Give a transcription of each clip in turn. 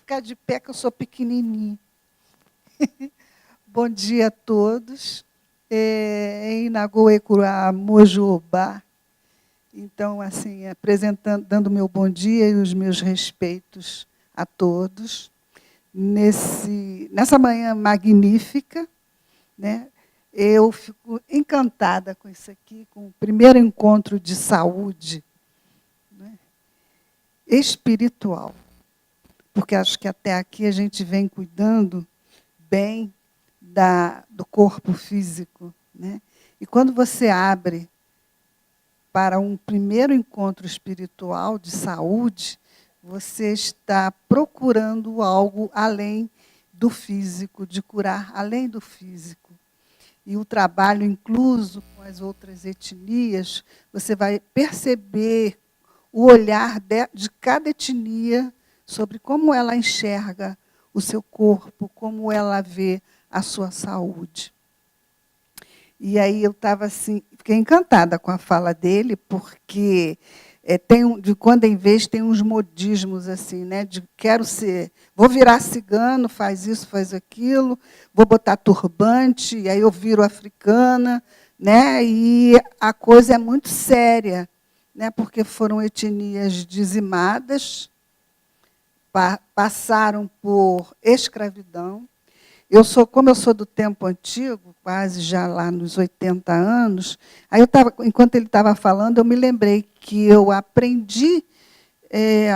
ficar de pé, que eu sou pequenininha. Bom dia a todos. Em Nagoecurá, Mojubá. Então, assim, dando meu bom dia e os meus respeitos a todos. Nessa manhã magnífica, né, eu fico encantada com isso aqui, com o primeiro encontro de saúde, né, espiritual. Porque acho que até aqui a gente vem cuidando bem do corpo físico, né? E quando você abre para um primeiro encontro espiritual de saúde, você está procurando algo além do físico, de curar além do físico. E o trabalho incluso com as outras etnias, você vai perceber o olhar de cada etnia sobre como ela enxerga o seu corpo, como ela vê a sua saúde. E aí eu estava assim, fiquei encantada com a fala dele, porque de quando em vez tem uns modismos assim, né? De vou virar cigano, faz isso, faz aquilo, vou botar turbante, e aí eu viro africana, né? E a coisa é muito séria, né? Porque foram etnias dizimadas, passaram por escravidão. Como eu sou do tempo antigo, quase já lá nos 80 anos, aí enquanto ele estava falando, eu me lembrei que eu aprendi,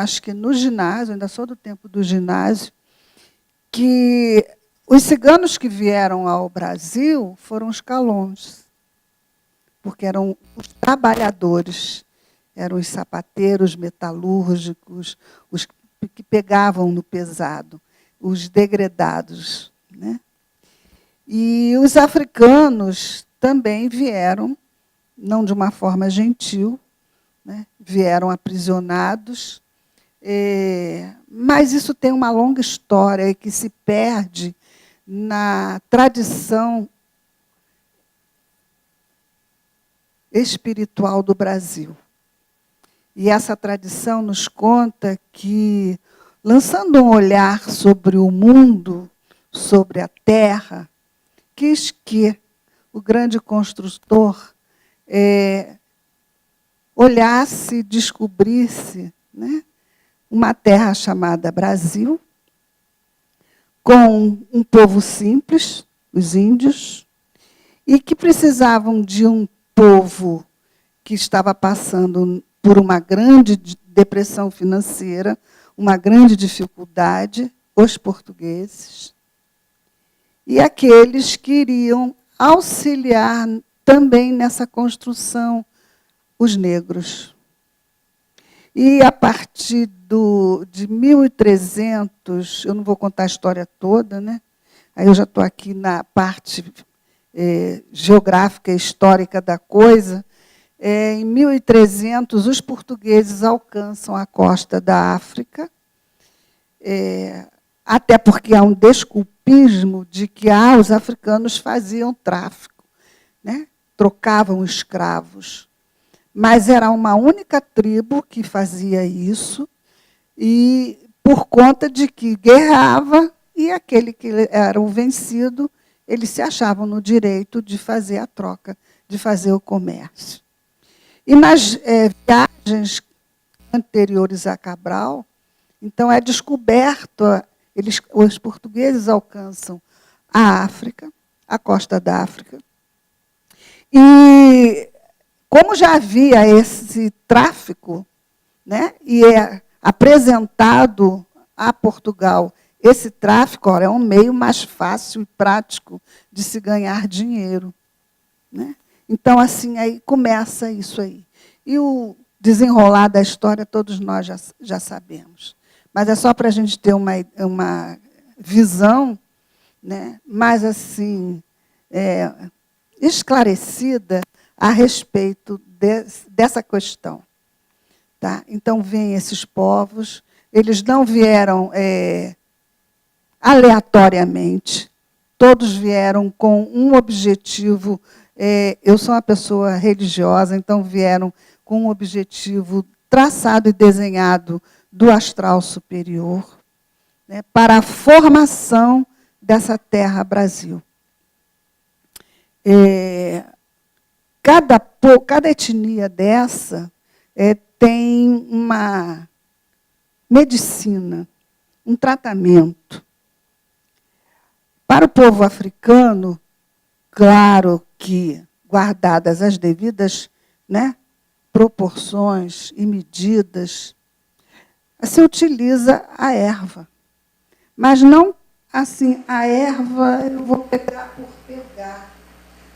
acho que no ginásio, ainda sou do tempo do ginásio, que os ciganos que vieram ao Brasil foram os calões, porque eram os trabalhadores, eram os sapateiros metalúrgicos, os que pegavam no pesado, os degredados. Né? E os africanos também vieram, não de uma forma gentil, né? Vieram aprisionados, mas isso tem uma longa história que se perde na tradição espiritual do Brasil. E essa tradição nos conta que, lançando um olhar sobre o mundo, sobre a terra, quis que o grande construtor olhasse, descobrisse, né, uma terra chamada Brasil, com um povo simples, os índios, e que precisavam de um povo que estava passando por uma grande depressão financeira, uma grande dificuldade, os portugueses, e aqueles que iriam auxiliar também nessa construção, os negros. E a partir de 1300, eu não vou contar a história toda, né? Aí eu já estou aqui na parte geográfica e histórica da coisa. Em 1300, os portugueses alcançam a costa da África, até porque há um desculpismo de que os africanos faziam tráfico, né? Trocavam escravos. Mas era uma única tribo que fazia isso, e por conta de que guerrava, e aquele que era o vencido, eles se achavam no direito de fazer a troca, de fazer o comércio. E nas viagens anteriores a Cabral, então é descoberto, os portugueses alcançam a África, a costa da África, e como já havia esse tráfico, né, e é apresentado a Portugal esse tráfico, é um meio mais fácil e prático de se ganhar dinheiro. Né? Então, assim, aí começa isso aí. E o desenrolar da história, todos nós já sabemos. Mas é só para a gente ter uma visão, né, mais assim, esclarecida a respeito dessa questão. Tá? Então, vêm esses povos, eles não vieram aleatoriamente, todos vieram com um objetivo. Eu sou uma pessoa religiosa, então vieram com um objetivo traçado e desenhado do astral superior, né, para a formação dessa terra Brasil. Cada etnia dessa tem uma medicina, um tratamento. Para o povo africano, claro que, guardadas as devidas, né, proporções e medidas, se utiliza a erva. Mas não assim, a erva eu vou pegar por pegar.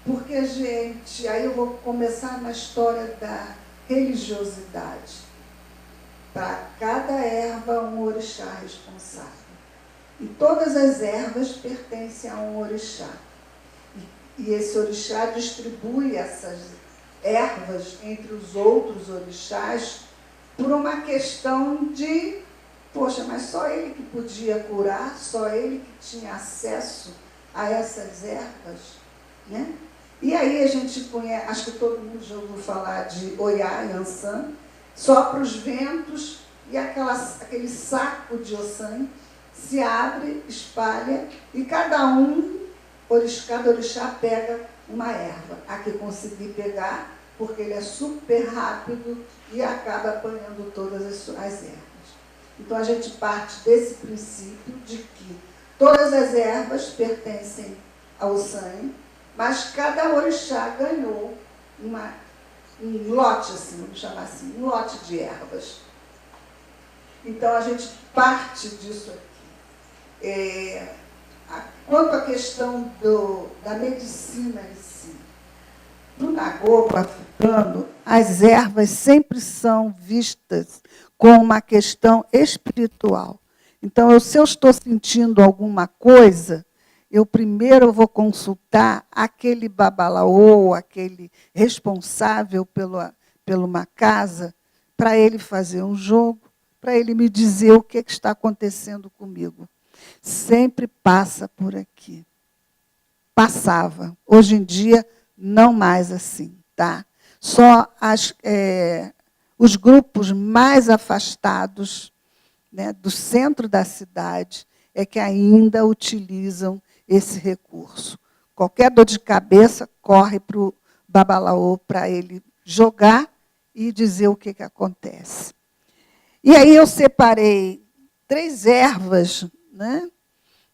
Porque, gente, aí eu vou começar na história da religiosidade. Para cada erva, um orixá responsável. E todas as ervas pertencem a um orixá. E esse orixá distribui essas ervas entre os outros orixás por uma questão de, poxa, mas só ele que podia curar, só ele que tinha acesso a essas ervas, né? E aí a gente conhece, acho que todo mundo já ouviu falar de Oiá e Ançã, sopra os ventos e aquele saco de Ossan se abre, espalha, e cada orixá pega uma erva. A que conseguir pegar, porque ele é super rápido e acaba apanhando todas as ervas. Então a gente parte desse princípio de que todas as ervas pertencem ao Ossan, mas cada orixá ganhou um lote, assim, vamos chamar assim, um lote de ervas. Então a gente parte disso aqui. Quanto à questão da medicina em si, no Nagogo africano, as ervas sempre são vistas com uma questão espiritual. Então, se eu estou sentindo alguma coisa, eu primeiro vou consultar aquele babalaô, aquele responsável pela uma casa, para ele fazer um jogo, para ele me dizer o que está acontecendo comigo. Sempre passa por aqui. Passava. Hoje em dia, não mais assim, tá? Só os grupos mais afastados, né, do centro da cidade é que ainda utilizam esse recurso. Qualquer dor de cabeça, corre para o babalaô para ele jogar e dizer o que acontece. E aí eu separei 3 ervas, né,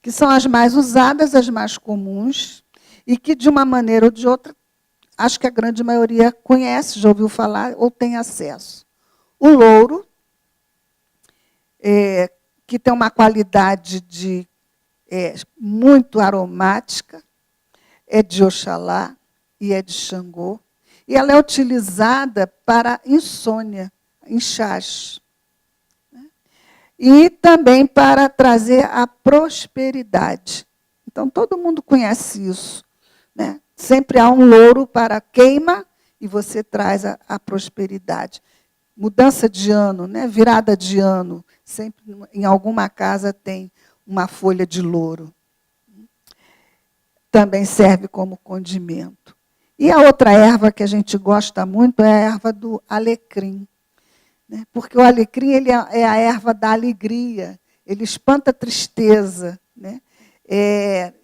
que são as mais usadas, as mais comuns, e que, de uma maneira ou de outra, acho que a grande maioria conhece, já ouviu falar ou tem acesso. O louro, que tem uma qualidade muito aromática, é de Oxalá e é de Xangô, e ela é utilizada para insônia, em chás. E também para trazer a prosperidade. Então, todo mundo conhece isso, né? Sempre há um louro para queima e você traz a prosperidade. Mudança de ano, né? Virada de ano, sempre em alguma casa tem uma folha de louro. Também serve como condimento. E a outra erva que a gente gosta muito é a erva do alecrim. Porque o alecrim ele é a erva da alegria, ele espanta a tristeza, né?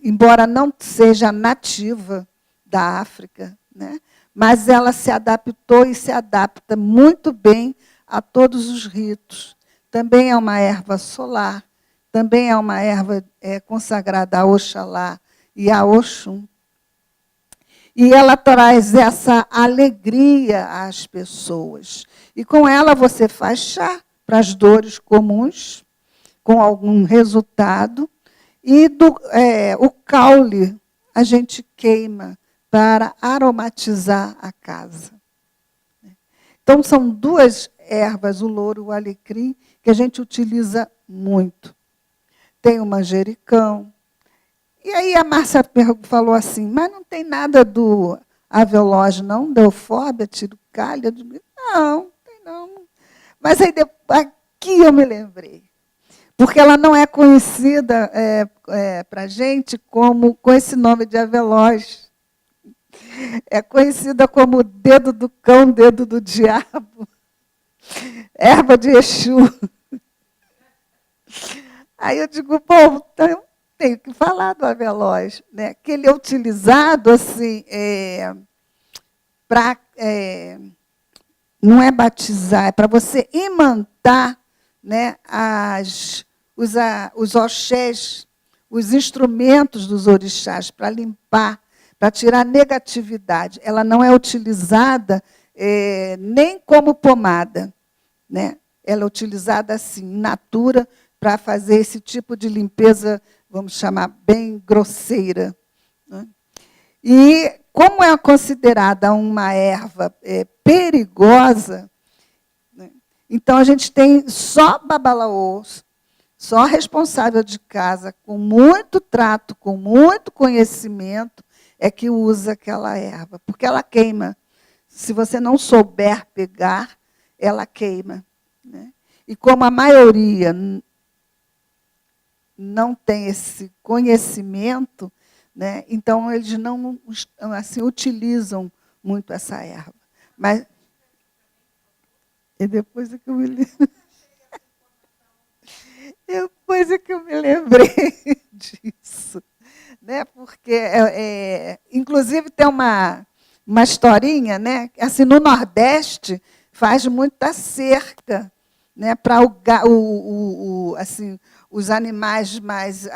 Embora não seja nativa da África, né? Mas ela se adaptou e se adapta muito bem a todos os ritos. Também é uma erva solar, também é uma erva consagrada a Oxalá e a Oxum. E ela traz essa alegria às pessoas. E com ela você faz chá para as dores comuns, com algum resultado. E o caule a gente queima para aromatizar a casa. Então, são 2 ervas, o louro e o alecrim, que a gente utiliza muito. Tem o manjericão. E aí a Márcia falou assim, mas não tem nada do aveloge, não? Da eufórbia, tirucalha? Não, tem não. Mas aí aqui eu me lembrei. Porque ela não é conhecida para a gente com esse nome de aveloge. É conhecida como dedo do cão, dedo do diabo. Erva de Exu. Aí eu digo, bom, então eu tenho que falar do avelós, né? Que ele é utilizado assim, para não é batizar, é para você imantar, né, os oxés, os instrumentos dos orixás, para limpar, para tirar negatividade. Ela não é utilizada nem como pomada, né? Ela é utilizada assim, in natura, para fazer esse tipo de limpeza, vamos chamar, bem grosseira, né? E, como é considerada uma erva perigosa, né, então a gente tem só babalaôs, só responsável de casa, com muito trato, com muito conhecimento, é que usa aquela erva, porque ela queima. Se você não souber pegar, ela queima, né? E como a maioria não tem esse conhecimento, né, então eles não assim, utilizam muito essa erva. Mas e depois é que eu me depois é que eu me lembrei disso, né? Porque inclusive tem uma historinha, né? Assim, no Nordeste faz muita cerca, né? Para assim, os animais mais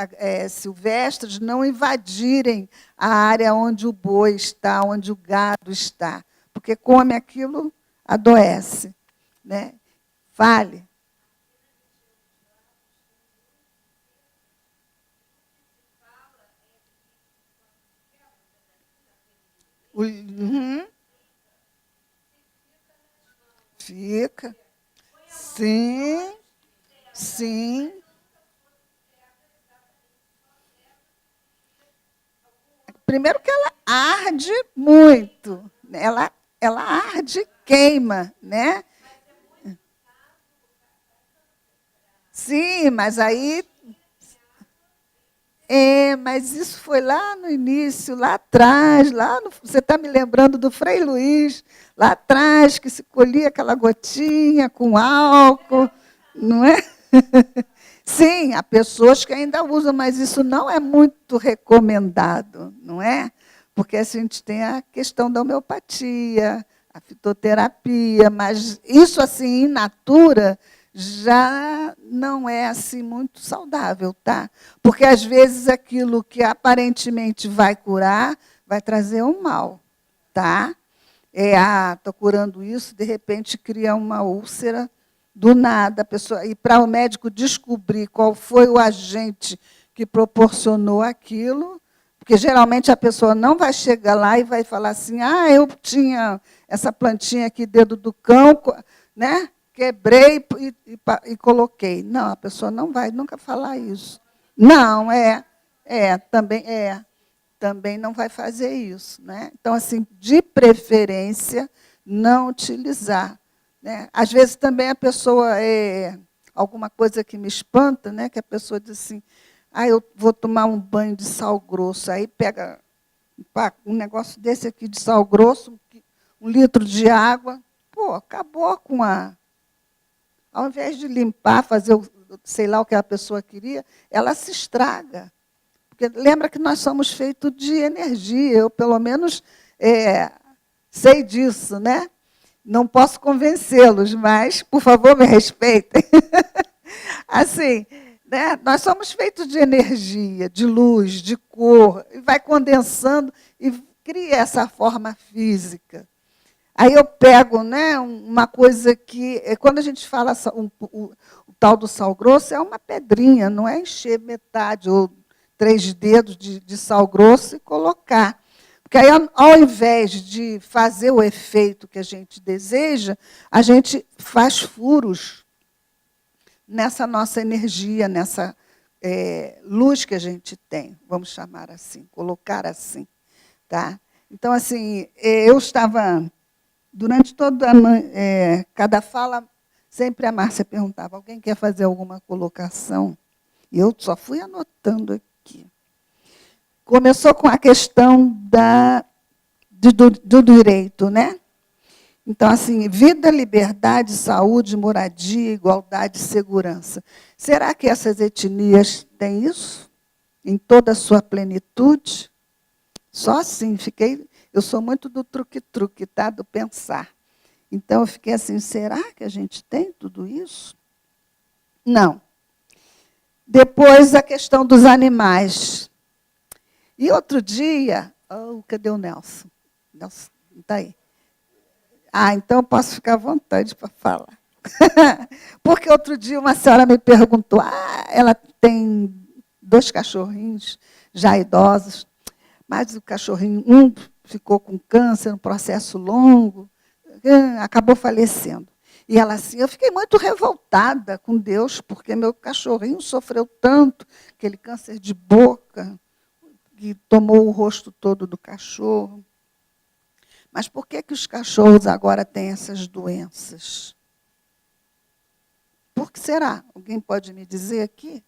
silvestres não invadirem a área onde o boi está, onde o gado está, porque come aquilo, adoece, né? Fale. Uhum. Fica. Sim, sim. Primeiro que ela arde muito, né? Ela arde e queima, né? Sim, mas aí mas isso foi lá no início, lá atrás, você está me lembrando do Frei Luís, lá atrás, que se colhia aquela gotinha com álcool, não é? Sim, há pessoas que ainda usam, mas isso não é muito recomendado, não é? Porque a gente tem a questão da homeopatia, a fitoterapia, mas isso assim, in natura, já não é assim muito saudável, tá? Porque às vezes aquilo que aparentemente vai curar, vai trazer um mal, tá? Estou curando isso, de repente cria uma úlcera do nada, a pessoa, e para o médico descobrir qual foi o agente que proporcionou aquilo, porque geralmente a pessoa não vai chegar lá e vai falar assim, eu tinha essa plantinha aqui, dedo do cão, né? Quebrei e coloquei. Não, a pessoa não vai nunca falar isso. Não, também não vai fazer isso, né? Então, assim, de preferência, não utilizar, né? Às vezes também a pessoa alguma coisa que me espanta, né? Que a pessoa diz assim, eu vou tomar um banho de sal grosso, aí pega um negócio desse aqui de sal grosso, 1 litro de água, acabou com ao invés de limpar, fazer sei lá o que a pessoa queria, ela se estraga. Porque lembra que nós somos feitos de energia, eu pelo menos sei disso, né? Não posso convencê-los, mas, por favor, me respeitem. Assim, né? Nós somos feitos de energia, de luz, de cor, e vai condensando e cria essa forma física. Aí eu pego, né, uma coisa que, quando a gente fala o tal do sal grosso, é uma pedrinha, não é encher metade ou 3 dedos de sal grosso e colocar. Porque aí, ao invés de fazer o efeito que a gente deseja, a gente faz furos nessa nossa energia, nessa luz que a gente tem, vamos chamar assim, colocar assim. Tá? Então, assim, eu estava, durante toda cada fala, sempre a Márcia perguntava, alguém quer fazer alguma colocação? E eu só fui anotando aqui. Começou com a questão do direito, né? Então, assim, vida, liberdade, saúde, moradia, igualdade e segurança. Será que essas etnias têm isso? Em toda a sua plenitude? Só assim, eu sou muito do truque-truque, tá? Do pensar. Então, eu fiquei assim, será que a gente tem tudo isso? Não. Depois, a questão dos animais. E outro dia, cadê o Nelson? Nelson, está aí. Então eu posso ficar à vontade para falar. Porque outro dia uma senhora me perguntou, ela tem 2 cachorrinhos já idosos, mas o cachorrinho, um ficou com câncer, um processo longo, acabou falecendo. E ela assim, eu fiquei muito revoltada com Deus, porque meu cachorrinho sofreu tanto, aquele câncer de boca, que tomou o rosto todo do cachorro. Mas por que os cachorros agora têm essas doenças? Por que será? Alguém pode me dizer aqui?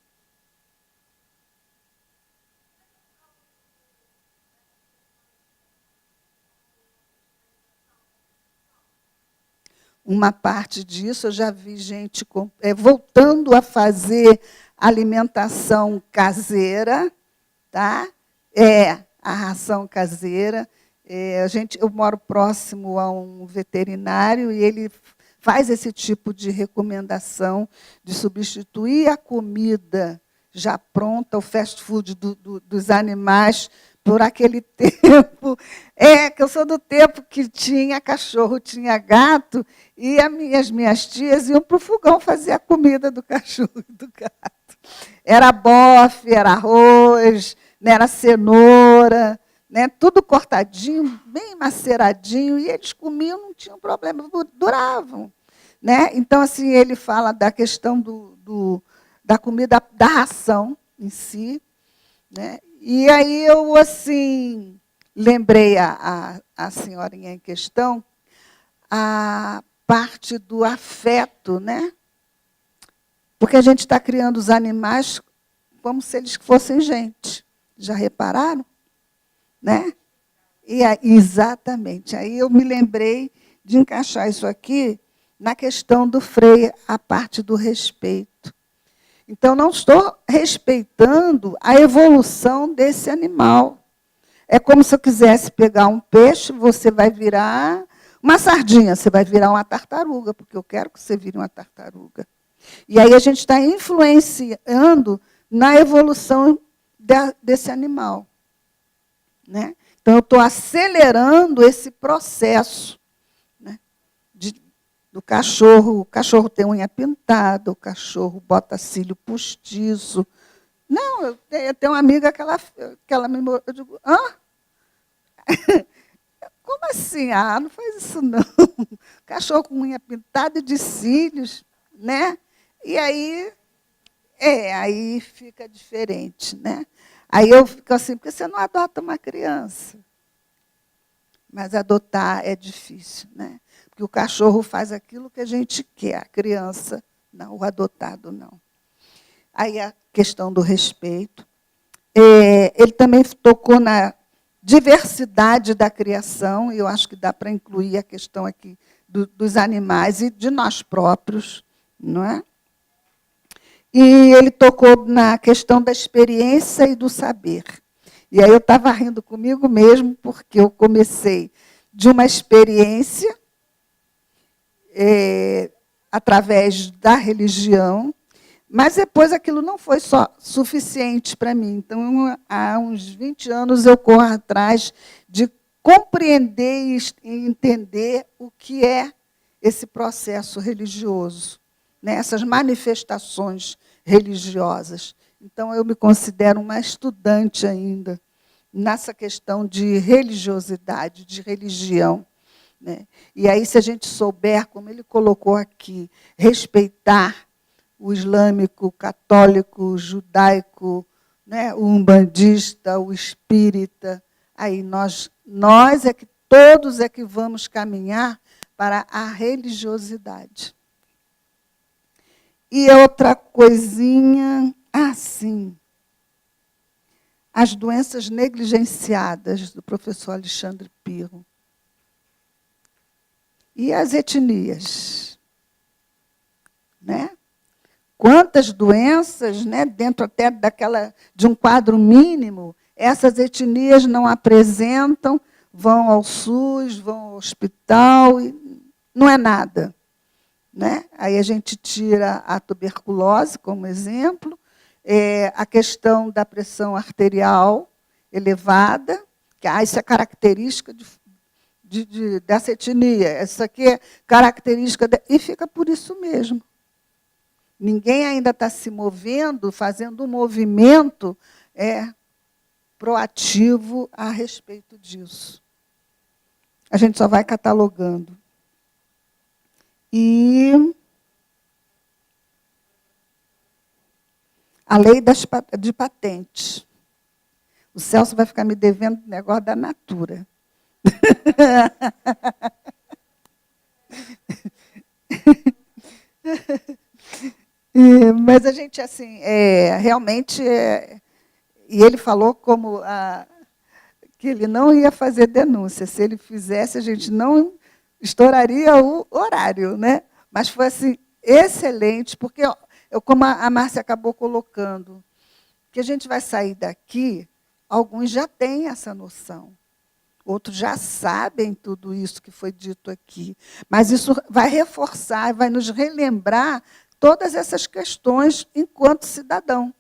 Uma parte disso, eu já vi gente voltando a fazer alimentação caseira, tá? A ração caseira. Eu moro próximo a um veterinário e ele faz esse tipo de recomendação de substituir a comida já pronta, o fast food dos animais, por aquele tempo. Que eu sou do tempo que tinha cachorro, tinha gato, e as minhas tias iam para o fogão fazer a comida do cachorro e do gato. Era bofe, era arroz, né, era cenoura, né, tudo cortadinho, bem maceradinho, e eles comiam, não tinham problema, duravam. Né? Então, assim, ele fala da questão da comida, da ração em si. Né? E aí eu, assim, lembrei a senhorinha em questão, a parte do afeto, né? Porque a gente está criando os animais como se eles fossem gente. Já repararam? Né? Exatamente. Aí eu me lembrei de encaixar isso aqui na questão do Freire, a parte do respeito. Então, não estou respeitando a evolução desse animal. É como se eu quisesse pegar um peixe, você vai virar uma sardinha, você vai virar uma tartaruga, porque eu quero que você vire uma tartaruga. E aí a gente está influenciando na evolução desse animal. Né? Então, eu estou acelerando esse processo, né, do cachorro. O cachorro tem unha pintada, o cachorro bota cílio postiço. Não, eu tenho uma amiga que ela me... Eu digo, hã? Como assim? Não faz isso não. Cachorro com unha pintada e de cílios, né? E aí fica diferente, né? Aí eu fico assim, porque você não adota uma criança. Mas adotar é difícil, né? Porque o cachorro faz aquilo que a gente quer, a criança não, o adotado não. Aí a questão do respeito. Ele também tocou na diversidade da criação, e eu acho que dá para incluir a questão aqui dos animais e de nós próprios, não é? E ele tocou na questão da experiência e do saber. E aí eu estava rindo comigo mesmo, porque eu comecei de uma experiência através da religião, mas depois aquilo não foi só suficiente para mim. Então, há uns 20 anos, eu corro atrás de compreender e entender o que é esse processo religioso, né? Essas manifestações religiosas. Então, eu me considero uma estudante ainda nessa questão de religiosidade, de religião. Né? E aí, se a gente souber, como ele colocou aqui, respeitar o islâmico, o católico, o judaico, né, o umbandista, o espírita, aí todos é que vamos caminhar para a religiosidade. E outra coisinha, sim, as doenças negligenciadas, do professor Alexandre Pirro. E as etnias? Né? Quantas doenças, né, dentro até de um quadro mínimo, essas etnias não apresentam, vão ao SUS, vão ao hospital, e não é nada. Né? Aí a gente tira a tuberculose como exemplo, a questão da pressão arterial elevada, que isso é característica dessa etnia, essa aqui é característica, e fica por isso mesmo. Ninguém ainda está se movendo, fazendo um movimento proativo a respeito disso. A gente só vai catalogando. E a lei de patentes. O Celso vai ficar me devendo o negócio da Natura. Mas a gente, assim, realmente... e ele falou que ele não ia fazer denúncia. Se ele fizesse, a gente não estouraria o horário. Né? Mas foi assim, excelente, porque, como a Márcia acabou colocando, que a gente vai sair daqui, alguns já têm essa noção. Outros já sabem tudo isso que foi dito aqui. Mas isso vai reforçar, vai nos relembrar todas essas questões enquanto cidadão.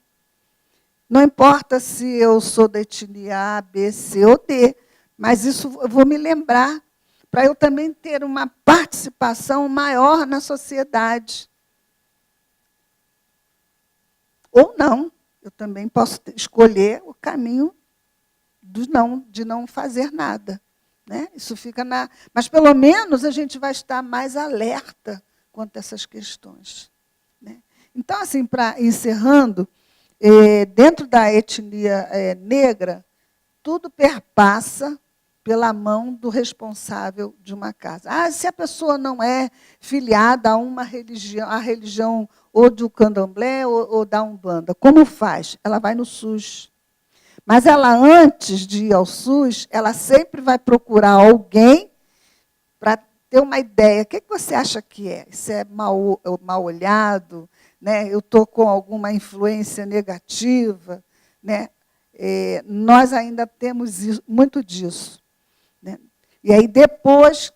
Não importa se eu sou da etnia A, B, C ou D, mas isso eu vou me lembrar para eu também ter uma participação maior na sociedade. Ou não, eu também posso escolher o caminho de não fazer nada. Né? Isso fica mas, pelo menos, a gente vai estar mais alerta quanto a essas questões. Né? Então, assim, encerrando, dentro da etnia negra, tudo perpassa pela mão do responsável de uma casa. Se a pessoa não é filiada a uma religião, a religião ou do candomblé ou da Umbanda, como faz? Ela vai no SUS. Mas ela, antes de ir ao SUS, ela sempre vai procurar alguém para ter uma ideia. O que você acha que é? Isso é mal olhado? Né? Eu estou com alguma influência negativa? Né? Nós ainda temos muito disso. Né? E aí, depois,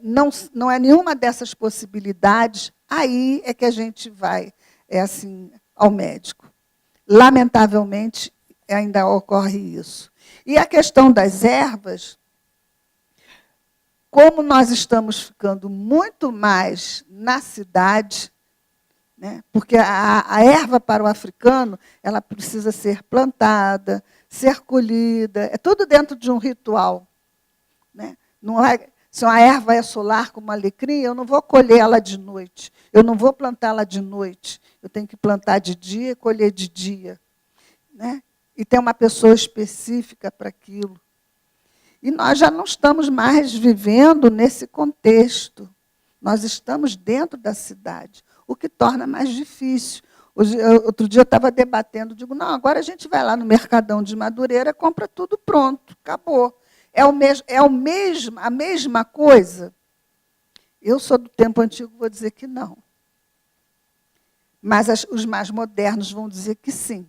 não é nenhuma dessas possibilidades, aí é que a gente vai assim, ao médico. Lamentavelmente, ainda ocorre isso. E a questão das ervas, como nós estamos ficando muito mais na cidade, né, porque a erva para o africano, ela precisa ser plantada, ser colhida, é tudo dentro de um ritual. Né? Não é, se uma erva é solar como alecrim, eu não vou colher ela de noite, eu não vou plantá-la de noite, eu tenho que plantar de dia e colher de dia. Né? E tem uma pessoa específica para aquilo. E nós já não estamos mais vivendo nesse contexto. Nós estamos dentro da cidade, o que torna mais difícil. Outro dia eu estava debatendo, digo, não, agora a gente vai lá no Mercadão de Madureira, compra tudo pronto, acabou. A mesma coisa? Eu sou do tempo antigo, vou dizer que não. Mas os mais modernos vão dizer que sim.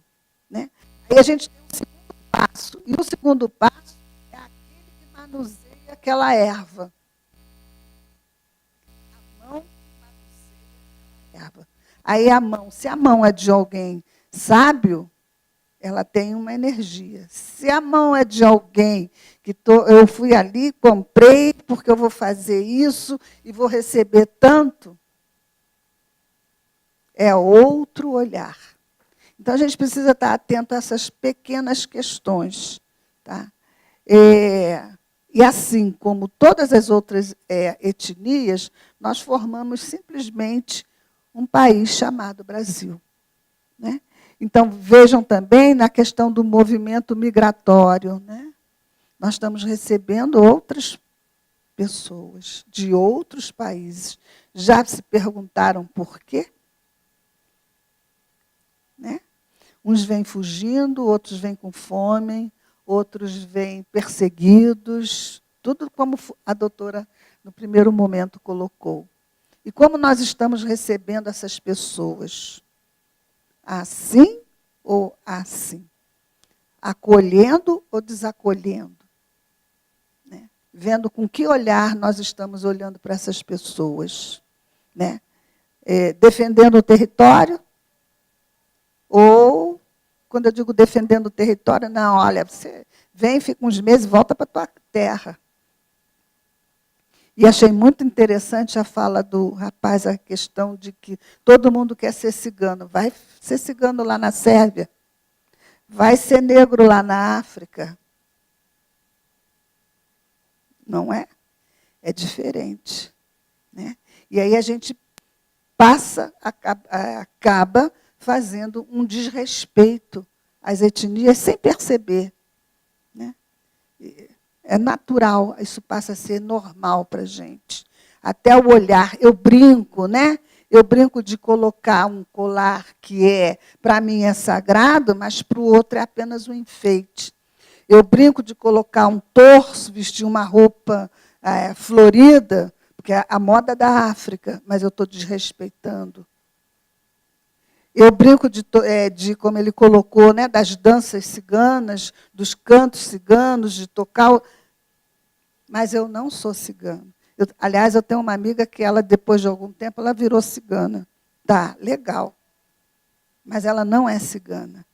Né? Aí a gente tem o segundo passo. E o segundo passo é aquele que manuseia aquela erva. A mão que manuseia aquela erva. Aí a mão, se a mão é de alguém sábio, ela tem uma energia. Se a mão é de alguém que eu fui ali, comprei, porque eu vou fazer isso e vou receber tanto, é outro olhar. Então, a gente precisa estar atento a essas pequenas questões. Tá? E assim como todas as outras etnias, nós formamos simplesmente um país chamado Brasil. Né? Então, vejam também na questão do movimento migratório. Né? Nós estamos recebendo outras pessoas de outros países. Já se perguntaram por quê? Né? Uns vêm fugindo, outros vêm com fome, outros vêm perseguidos. tudo como a doutora, no primeiro momento, colocou. E como nós estamos recebendo essas pessoas? Assim ou assim? Acolhendo ou desacolhendo? Né? Vendo com que olhar nós estamos olhando para essas pessoas. Né? Defendendo o território? Ou, quando eu digo defendendo o território, não, olha, você vem, fica uns meses e volta para a tua terra. E achei muito interessante a fala do rapaz, a questão de que todo mundo quer ser cigano. Vai ser cigano lá na Sérvia. Vai ser negro lá na África. Não é? É diferente. Né? E aí a gente acaba fazendo um desrespeito às etnias sem perceber. Né? É natural, isso passa a ser normal para a gente. Até o olhar, eu brinco, né? Eu brinco de colocar um colar que para mim é sagrado, mas para o outro é apenas um enfeite. Eu brinco de colocar um torso, vestir uma roupa florida, porque é a moda da África, mas eu estou desrespeitando. Eu brinco de como ele colocou, né, das danças ciganas, dos cantos ciganos, de tocar. Mas eu não sou cigana. Aliás, eu tenho uma amiga que ela, depois de algum tempo, ela virou cigana. Tá, legal. Mas ela não é cigana.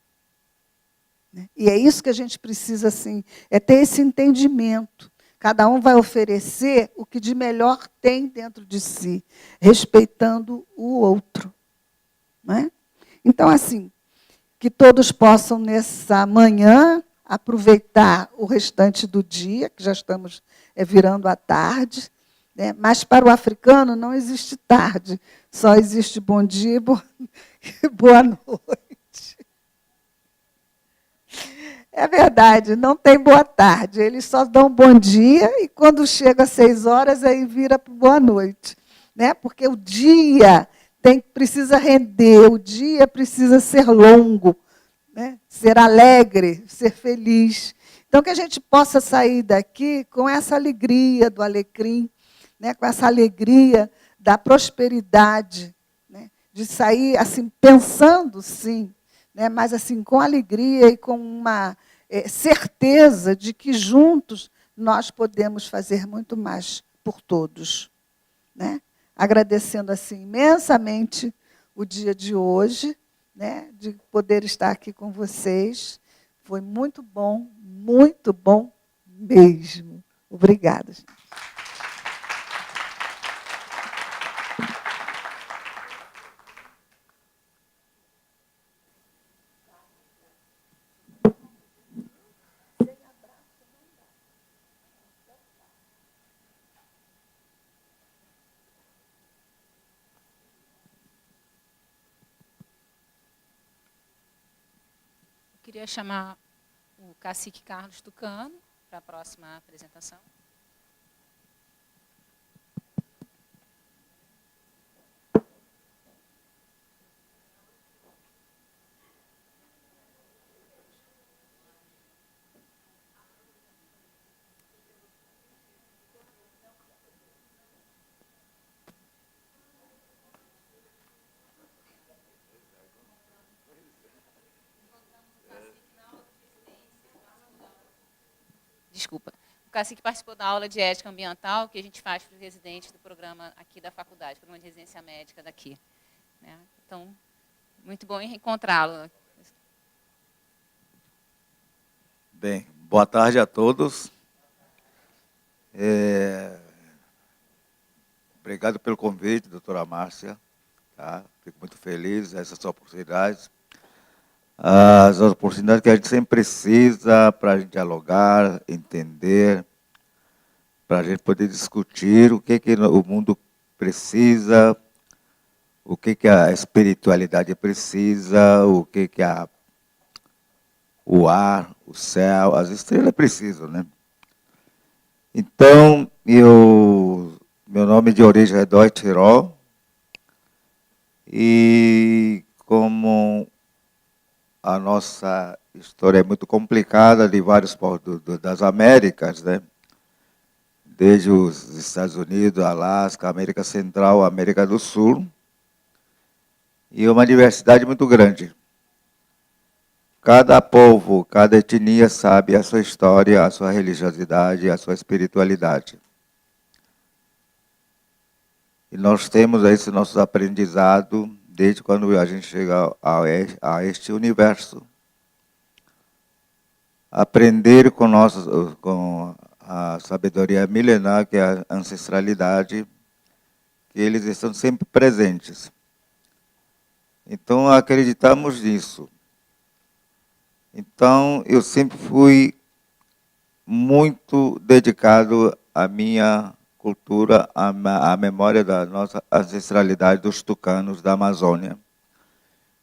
Né? E é isso que a gente precisa, assim, é ter esse entendimento. Cada um vai oferecer o que de melhor tem dentro de si, respeitando o outro. Não é? Então, assim, que todos possam, nessa manhã, aproveitar o restante do dia, que já estamos virando a tarde, né? Mas para o africano não existe tarde, só existe bom dia e boa noite. É verdade, não tem boa tarde, eles só dão bom dia e quando chega às 6 horas, aí vira para boa noite. Né? Porque o dia precisa render, o dia precisa ser longo, né? Ser alegre, ser feliz. Então, que a gente possa sair daqui com essa alegria do alecrim, né? Com essa alegria da prosperidade, né? De sair assim, pensando, sim, né? Mas assim, com alegria e com uma certeza de que juntos nós podemos fazer muito mais por todos. Né? Agradecendo assim imensamente o dia de hoje, né, de poder estar aqui com vocês. Foi muito bom mesmo. Obrigada. Gente. Queria chamar o cacique Carlos Tucano para a próxima apresentação. Desculpa. O cacique participou da aula de ética ambiental que a gente faz para os residentes do programa aqui da faculdade, programa de residência médica daqui. Né? Então, muito bom encontrá-lo. Bem, boa tarde a todos. Obrigado pelo convite, doutora Márcia. Tá? Fico muito feliz essas oportunidades. As oportunidades que a gente sempre precisa para a gente dialogar, entender, para a gente poder discutir o que o mundo precisa, o que a espiritualidade precisa, o que o ar, o céu, as estrelas precisam, né? Então, meu nome de origem é Dói Tirol, e como a nossa história é muito complicada, de vários povos das Américas, né? desde os Estados Unidos, Alasca, América Central, América do Sul, e uma diversidade muito grande. Cada povo, cada etnia sabe a sua história, a sua religiosidade, a sua espiritualidade. E nós temos esse nosso aprendizado desde quando a gente chega a este universo. Aprender com a sabedoria milenar, que é a ancestralidade, que eles estão sempre presentes. Então, acreditamos nisso. Então, eu sempre fui muito dedicado à minha cultura, à memória da nossa ancestralidade dos tucanos da Amazônia.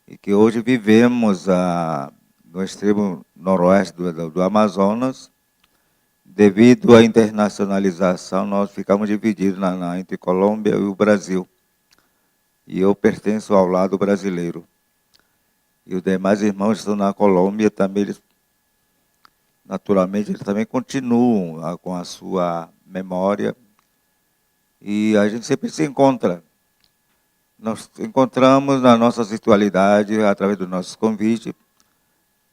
E que hoje vivemos no extremo noroeste do Amazonas. Devido à internacionalização, nós ficamos divididos entre Colômbia e o Brasil. E eu pertenço ao lado brasileiro. E os demais irmãos estão na Colômbia, também naturalmente, eles também continuam com a sua memória. E a gente sempre se encontra. Nós encontramos na nossa ritualidade, através dos nossos convites,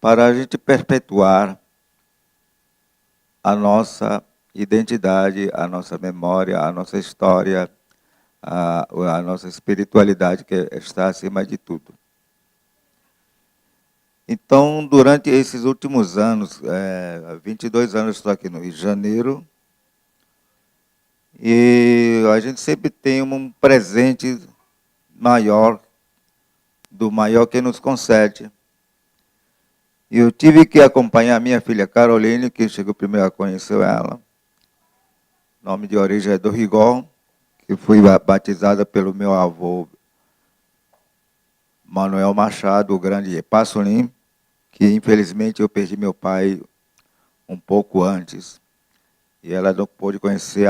para a gente perpetuar a nossa identidade, a nossa memória, a nossa história, a nossa espiritualidade, que está acima de tudo. Então, durante esses últimos anos, 22 anos estou aqui no Rio de Janeiro, e a gente sempre tem um presente maior, do maior que nos concede. E eu tive que acompanhar a minha filha Caroline, que chegou primeiro a conhecer ela. O nome de origem é do Rigol, que fui batizada pelo meu avô Manuel Machado, o grande Passolim, que infelizmente eu perdi meu pai um pouco antes. E ela não pôde conhecer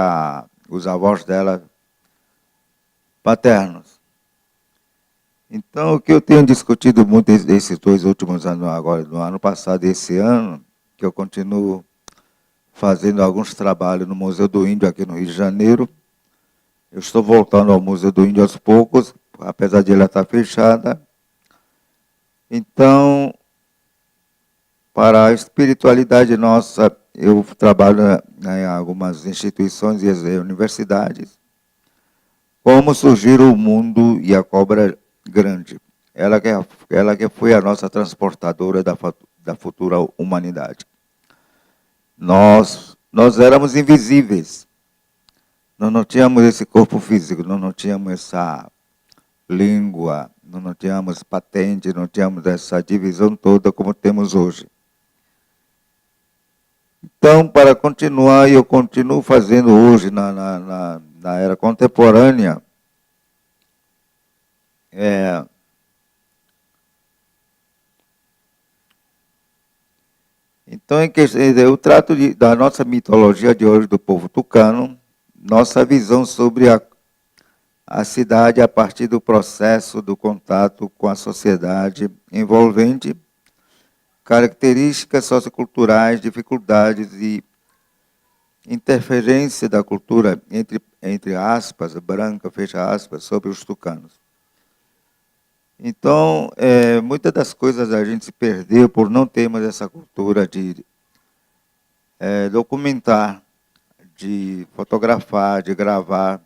os avós dela paternos. Então, o que eu tenho discutido muito esses 2 últimos anos, agora, no ano passado e esse ano, que eu continuo fazendo alguns trabalhos no Museu do Índio, aqui no Rio de Janeiro. Eu estou voltando ao Museu do Índio aos poucos, apesar de ela estar fechada. Então, para a espiritualidade nossa, eu trabalho em algumas instituições e universidades. Como surgiu o mundo e a cobra grande. Ela que foi a nossa transportadora da futura humanidade. Nós éramos invisíveis. Nós não tínhamos esse corpo físico, nós não tínhamos essa língua, nós não tínhamos patente, não tínhamos essa divisão toda como temos hoje. Então, para continuar, e eu continuo fazendo hoje na era contemporânea, então, eu trato da nossa mitologia de hoje do povo tucano, nossa visão sobre a cidade a partir do processo do contato com a sociedade envolvente, características socioculturais, dificuldades e interferência da cultura, entre aspas, branca, fecha aspas, sobre os tucanos. Então, muitas das coisas a gente se perdeu por não termos essa cultura de documentar, de fotografar, de gravar.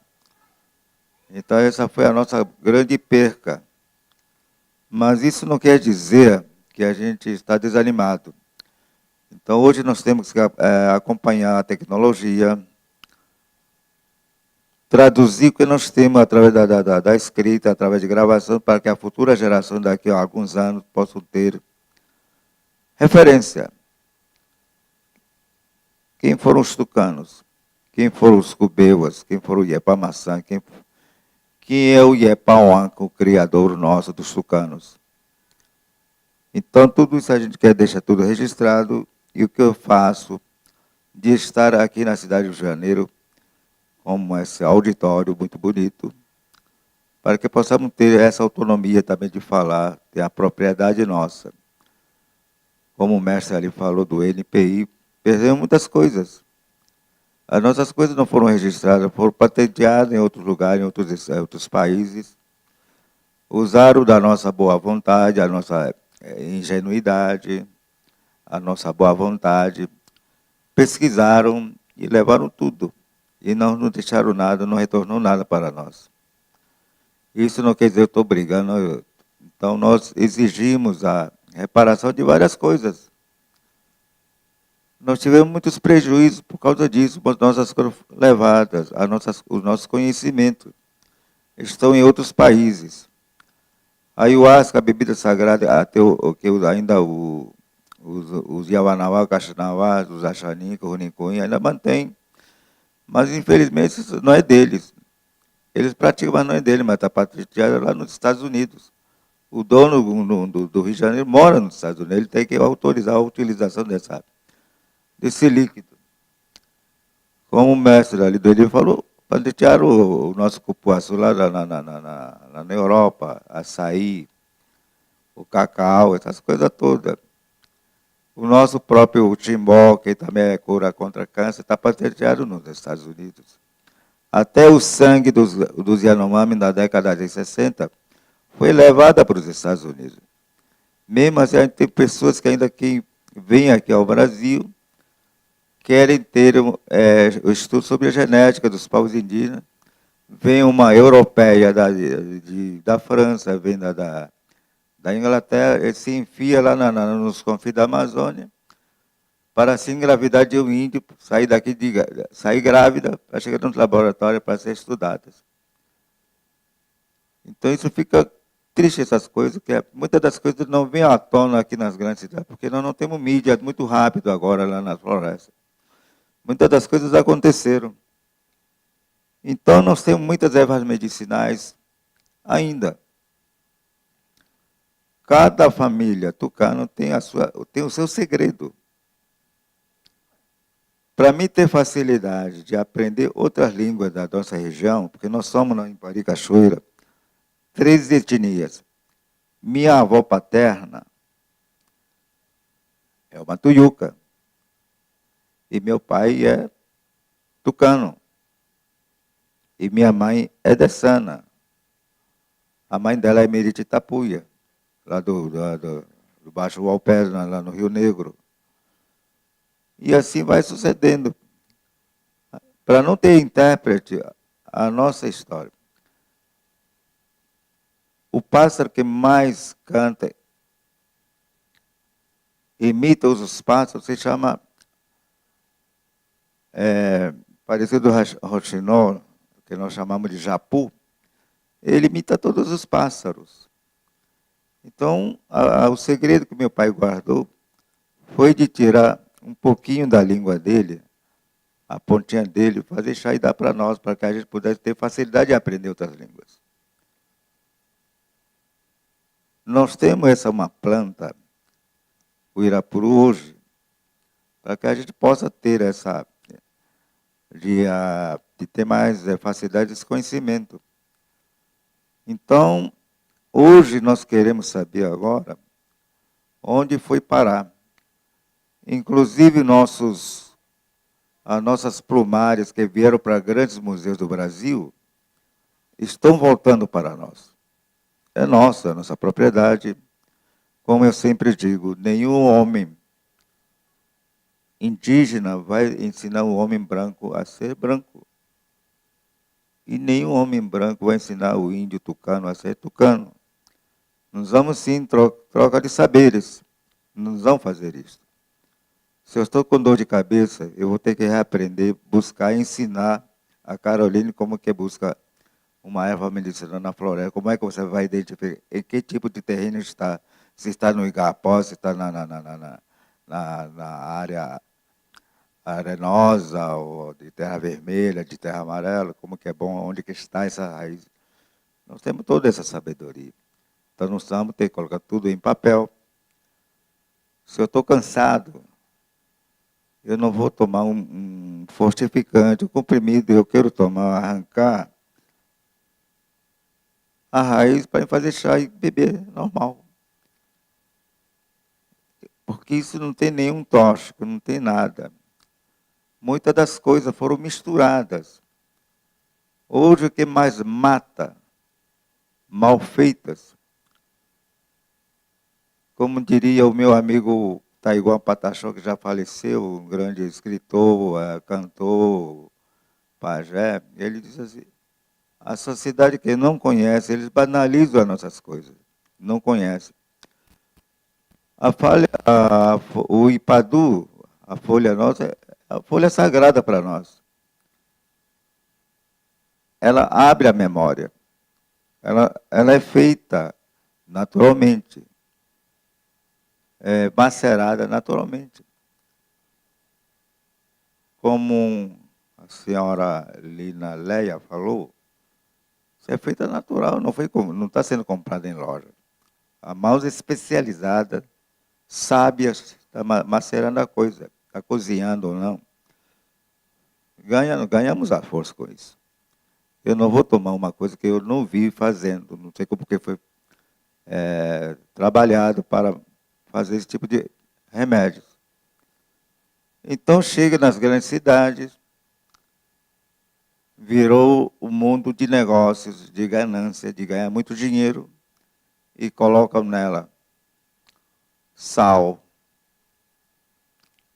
Então, essa foi a nossa grande perca. Mas isso não quer dizer que a gente está desanimado. Então, hoje nós temos que acompanhar a tecnologia, traduzir o que nós temos através da escrita, através de gravação, para que a futura geração daqui a alguns anos possa ter referência. Quem foram os tucanos? Quem foram os cubeuas? Quem foram o Iepamaçã? Quem é o Iepauanca, o criador nosso dos tucanos? Então, tudo isso a gente quer deixar tudo registrado. E o que eu faço de estar aqui na cidade do Rio de Janeiro, como esse auditório muito bonito, para que possamos ter essa autonomia também de falar, ter a propriedade nossa. Como o mestre ali falou do NPI, perdemos muitas coisas. As nossas coisas não foram registradas, foram patenteadas em outros lugares, em outros países. Usaram da nossa boa vontade, a nossa ingenuidade, a nossa boa vontade, pesquisaram e levaram tudo. E não deixaram nada, não retornou nada para nós. Isso não quer dizer que eu estou brigando. Então, nós exigimos a reparação de várias coisas. Nós tivemos muitos prejuízos por causa disso, as nossas coisas levadas, os nossos conhecimentos estão em outros países. A ayahuasca, a bebida sagrada, até ainda os Yawanawá, Caxinawá, os Axaninca, o Runicuim, ainda mantém. Mas, infelizmente, isso não é deles. Eles praticam, mas não é dele, mas está patenteado lá nos Estados Unidos. O dono do Rio de Janeiro mora nos Estados Unidos, ele tem que autorizar a utilização desse líquido. Como o mestre ali do livro falou, patentearam o nosso cupuaçu lá na Europa, açaí, o cacau, essas coisas todas. O nosso próprio timbó, que também é cura contra câncer, está patenteado nos Estados Unidos. Até o sangue dos Yanomami na década de 60 foi levado para os Estados Unidos. Mesmo assim, tem pessoas que ainda vêm aqui ao Brasil, querem ter o estudo sobre a genética dos povos indígenas. Vem uma europeia da França, vem da Inglaterra, e se enfia lá nos confins da Amazônia, para se engravidar de um índio, sair grávida, para chegar no laboratório para ser estudadas. Então, isso fica triste, essas coisas, que muitas das coisas não vêm à tona aqui nas grandes cidades, porque nós não temos mídia muito rápido agora lá nas florestas. Muitas das coisas aconteceram. Então, nós temos muitas ervas medicinais ainda. Cada família tucano tem o seu segredo. Para mim ter facilidade de aprender outras línguas da nossa região, porque nós somos em Pari Cachoeira, 3 etnias. Minha avó paterna é uma tuiuca. E meu pai é tucano. E minha mãe é dessana. A mãe dela é Merititapuia, lá do Baixo Uaupé, lá no Rio Negro. E assim vai sucedendo. Para não ter intérprete, a nossa história. O pássaro que mais canta, imita os pássaros, se chama, parecido ao roxinol, que nós chamamos de japu. Ele imita todos os pássaros. Então, o segredo que meu pai guardou foi de tirar um pouquinho da língua dele, a pontinha dele, para deixar e dar para nós, para que a gente pudesse ter facilidade de aprender outras línguas. Nós temos uma planta, o irapuru hoje, para que a gente possa ter de ter mais facilidade desse conhecimento. Então, hoje nós queremos saber agora onde foi parar. Inclusive as nossas plumárias que vieram para grandes museus do Brasil estão voltando para nós. É nossa propriedade. Como eu sempre digo, nenhum homem indígena vai ensinar o homem branco a ser branco. E nenhum homem branco vai ensinar o índio tucano a ser tucano. Nós vamos sim troca de saberes. Nós vamos fazer isso. Se eu estou com dor de cabeça, eu vou ter que reaprender, buscar, ensinar a Caroline como que busca uma erva medicinal na floresta. Como é que você vai identificar em que tipo de terreno está? Se está no igapó, se está na área arenosa, ou de terra vermelha, de terra amarela, como que é bom, onde que está essa raiz. Nós temos toda essa sabedoria. Então, nós vamos ter que colocar tudo em papel. Se eu estou cansado, eu não vou tomar um fortificante, um comprimido, eu quero arrancar a raiz para fazer chá e beber normal. Porque isso não tem nenhum tóxico, não tem nada. muitas das coisas foram misturadas. Hoje o que mais mata, mal feitas, como diria o meu amigo Taiguan Pataxó, que já faleceu, um grande escritor, cantor, pajé, ele diz assim, a sociedade que não conhece, eles banalizam as nossas coisas, não conhece. O Ipadu, a folha nossa, a folha sagrada para nós. Ela abre a memória. Ela é feita naturalmente. É macerada naturalmente. Como a senhora Lina Leia falou, isso é feita natural, não está sendo comprada em loja. A mãos especializada, sábia, está macerando a coisa, está cozinhando ou não. Ganhamos a força com isso. Eu não vou tomar uma coisa que eu não vi fazendo, não sei como que foi trabalhado para fazer esse tipo de remédios. Então chega nas grandes cidades, virou um mundo de negócios, de ganância, de ganhar muito dinheiro, e colocam nela sal,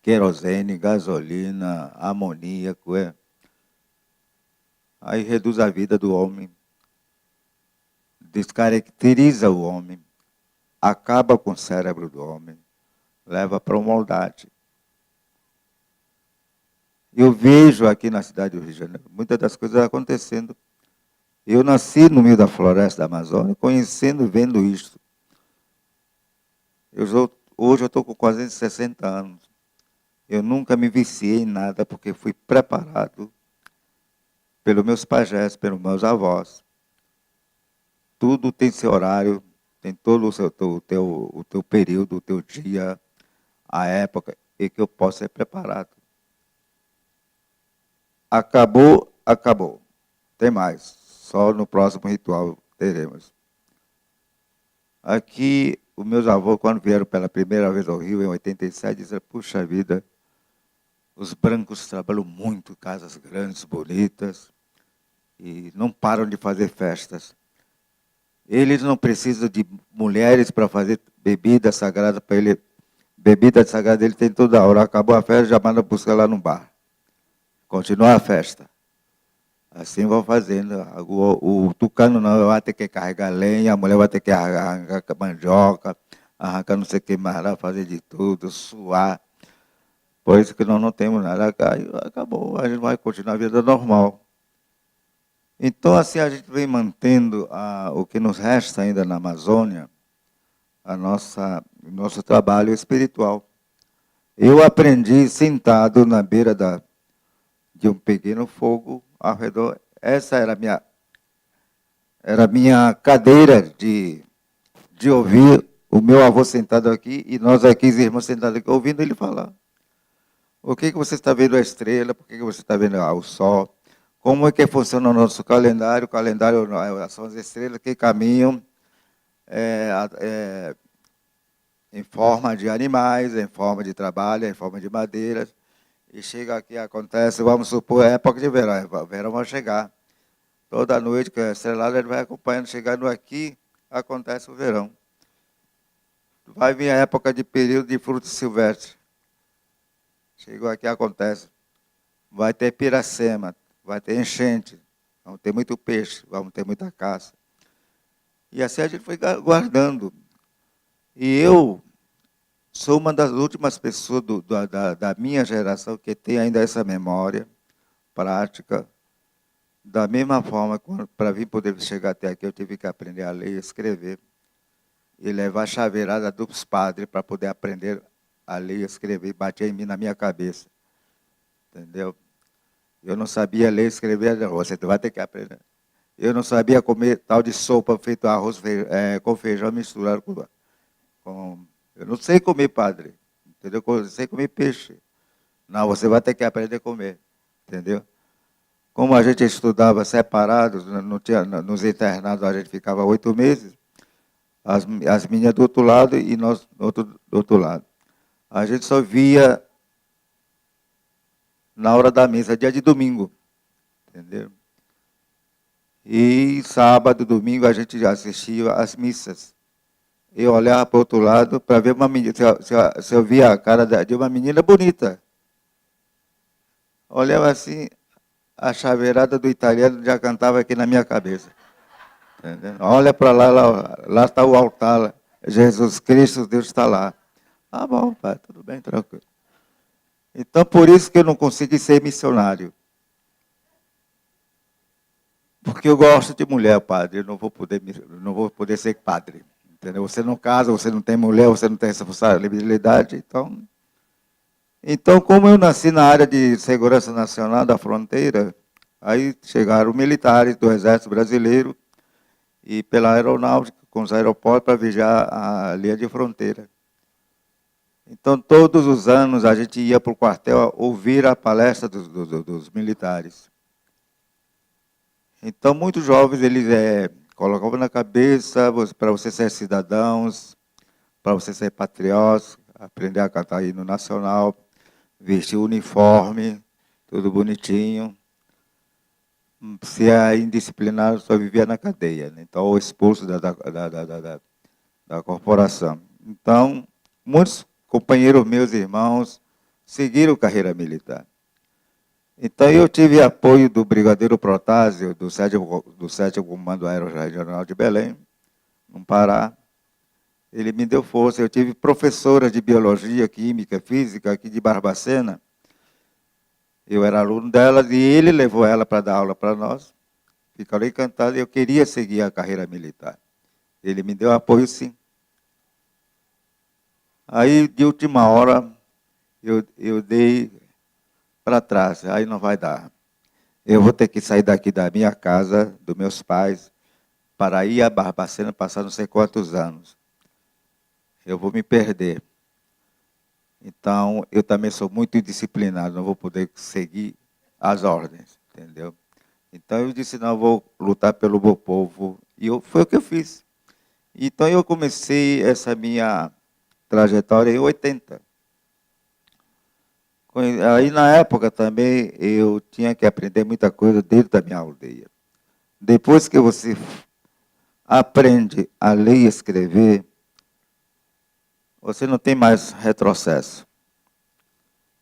querosene, gasolina, amoníaco. Aí reduz a vida do homem, descaracteriza o homem, acaba com o cérebro do homem, leva para uma maldade. Eu vejo aqui na cidade do Rio de Janeiro muitas das coisas acontecendo. Eu nasci no meio da floresta da Amazônia, conhecendo, vendo isso. Hoje eu estou com quase 60 anos. Eu nunca me viciei em nada, porque fui preparado pelos meus pajés, pelos meus avós. Tudo tem seu horário, tem todo o teu período, o teu dia, a época, e que eu possa ser preparado. Acabou, acabou. Tem mais. Só no próximo ritual teremos. Aqui, os meus avós, quando vieram pela primeira vez ao Rio, em 87, disseram, puxa vida, os brancos trabalham muito, casas grandes, bonitas, e não param de fazer festas. Eles não precisam de mulheres para fazer bebida sagrada para ele. Bebida sagrada ele tem toda hora. Acabou a festa, já manda buscar lá no bar. Continua a festa. Assim vão fazendo. O tucano não vai ter que carregar lenha, a mulher vai ter que arrancar mandioca, arrancar não sei o que mais lá, fazer de tudo, suar. Por isso que nós não temos nada. Acabou, a gente vai continuar a vida normal. Então, assim, a gente vem mantendo o que nos resta ainda na Amazônia, o nosso trabalho espiritual. Eu aprendi sentado na beira de um pequeno fogo ao redor. Essa era a minha cadeira de ouvir o meu avô sentado aqui e nós aqui, os irmãos sentados aqui, ouvindo ele falar. O que você está vendo a estrela? Por que você está vendo o sol? Como é que funciona o nosso calendário? O calendário são as estrelas que caminham em forma de animais, em forma de trabalho, em forma de madeiras. E chega aqui, acontece, vamos supor, é época de verão. O verão vai chegar. Toda noite, que a estrelada ele vai acompanhando, chegando aqui, acontece o verão. Vai vir a época de período de frutos silvestres. Chegou aqui, acontece. Vai ter piracema. Vai ter enchente, vamos ter muito peixe, vamos ter muita caça. E assim a gente foi guardando. E eu sou uma das últimas pessoas da minha geração que tem ainda essa memória prática. Da mesma forma, para vir poder chegar até aqui, eu tive que aprender a ler e escrever. E levar a chaveirada dos padres para poder aprender a ler e escrever. Batia em mim, na minha cabeça. Entendeu? Eu não sabia ler e escrever, você vai ter que aprender. Eu não sabia comer tal de sopa feito arroz com feijão misturado com... Eu não sei comer, padre. Entendeu? Eu sei comer peixe. Não, você vai ter que aprender a comer. Entendeu? Como a gente estudava separados, não tinha, nos internados a gente ficava 8 meses, as meninas do outro lado e nós do outro lado. A gente só via na hora da missa, dia de domingo, entendeu? E sábado, domingo, a gente assistia às missas. Eu olhava para o outro lado para ver uma menina, se eu via a cara de uma menina bonita. Olhava assim, a chaveirada do italiano já cantava aqui na minha cabeça. Entendeu? Olha para lá está o altar, lá. Jesus Cristo, Deus está lá. Ah, bom, pai, tudo bem, tranquilo. Então, por isso que eu não consegui ser missionário. Porque eu gosto de mulher, padre, eu não vou poder ser padre. Entendeu? Você não casa, você não tem mulher, você não tem essa responsabilidade, Então, como eu nasci na área de segurança nacional da fronteira, aí chegaram militares do Exército Brasileiro e pela aeronáutica, com os aeroportos, para vigiar a linha de fronteira. Então, todos os anos, a gente ia para o quartel ouvir a palestra dos militares. Então, muitos jovens, eles colocavam na cabeça, para você ser cidadãos, para você ser patriota, aprender a cantar hino nacional, vestir o uniforme, tudo bonitinho. Se é indisciplinado, só vivia na cadeia, né? Então, ou expulso da corporação. Então, muitos companheiros meus, irmãos, seguiram carreira militar. Então, eu tive apoio do Brigadeiro Protásio, do 7º Comando Aéreo Regional de Belém, no Pará. Ele me deu força. Eu tive professora de Biologia, Química, Física, aqui de Barbacena. Eu era aluno dela e ele levou ela para dar aula para nós. Ficaram encantados. Eu queria seguir a carreira militar. Ele me deu apoio, sim. Aí, de última hora, eu dei para trás. Aí não vai dar. Eu vou ter que sair daqui da minha casa, dos meus pais, para ir a Barbacena, passar não sei quantos anos. Eu vou me perder. Então, eu também sou muito indisciplinado, não vou poder seguir as ordens, entendeu? Então, eu disse, não, eu vou lutar pelo meu povo. E foi o que eu fiz. Então, eu comecei essa minha trajetória em 80. Aí, na época, também, eu tinha que aprender muita coisa dentro da minha aldeia. Depois que você aprende a ler e escrever, você não tem mais retrocesso.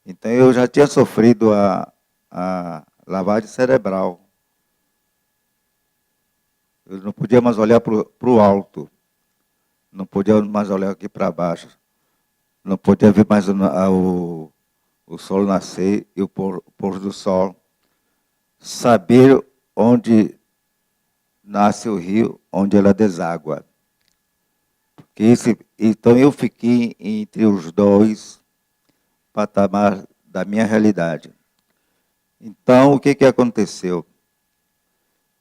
Então, eu já tinha sofrido a lavagem cerebral. Eu não podia mais olhar para o alto. Não podia mais olhar aqui para baixo. Não podia ver mais o sol nascer e o pôr do sol. Saber onde nasce o rio, onde ela deságua. Então, eu fiquei entre os dois patamares da minha realidade. Então, o que aconteceu?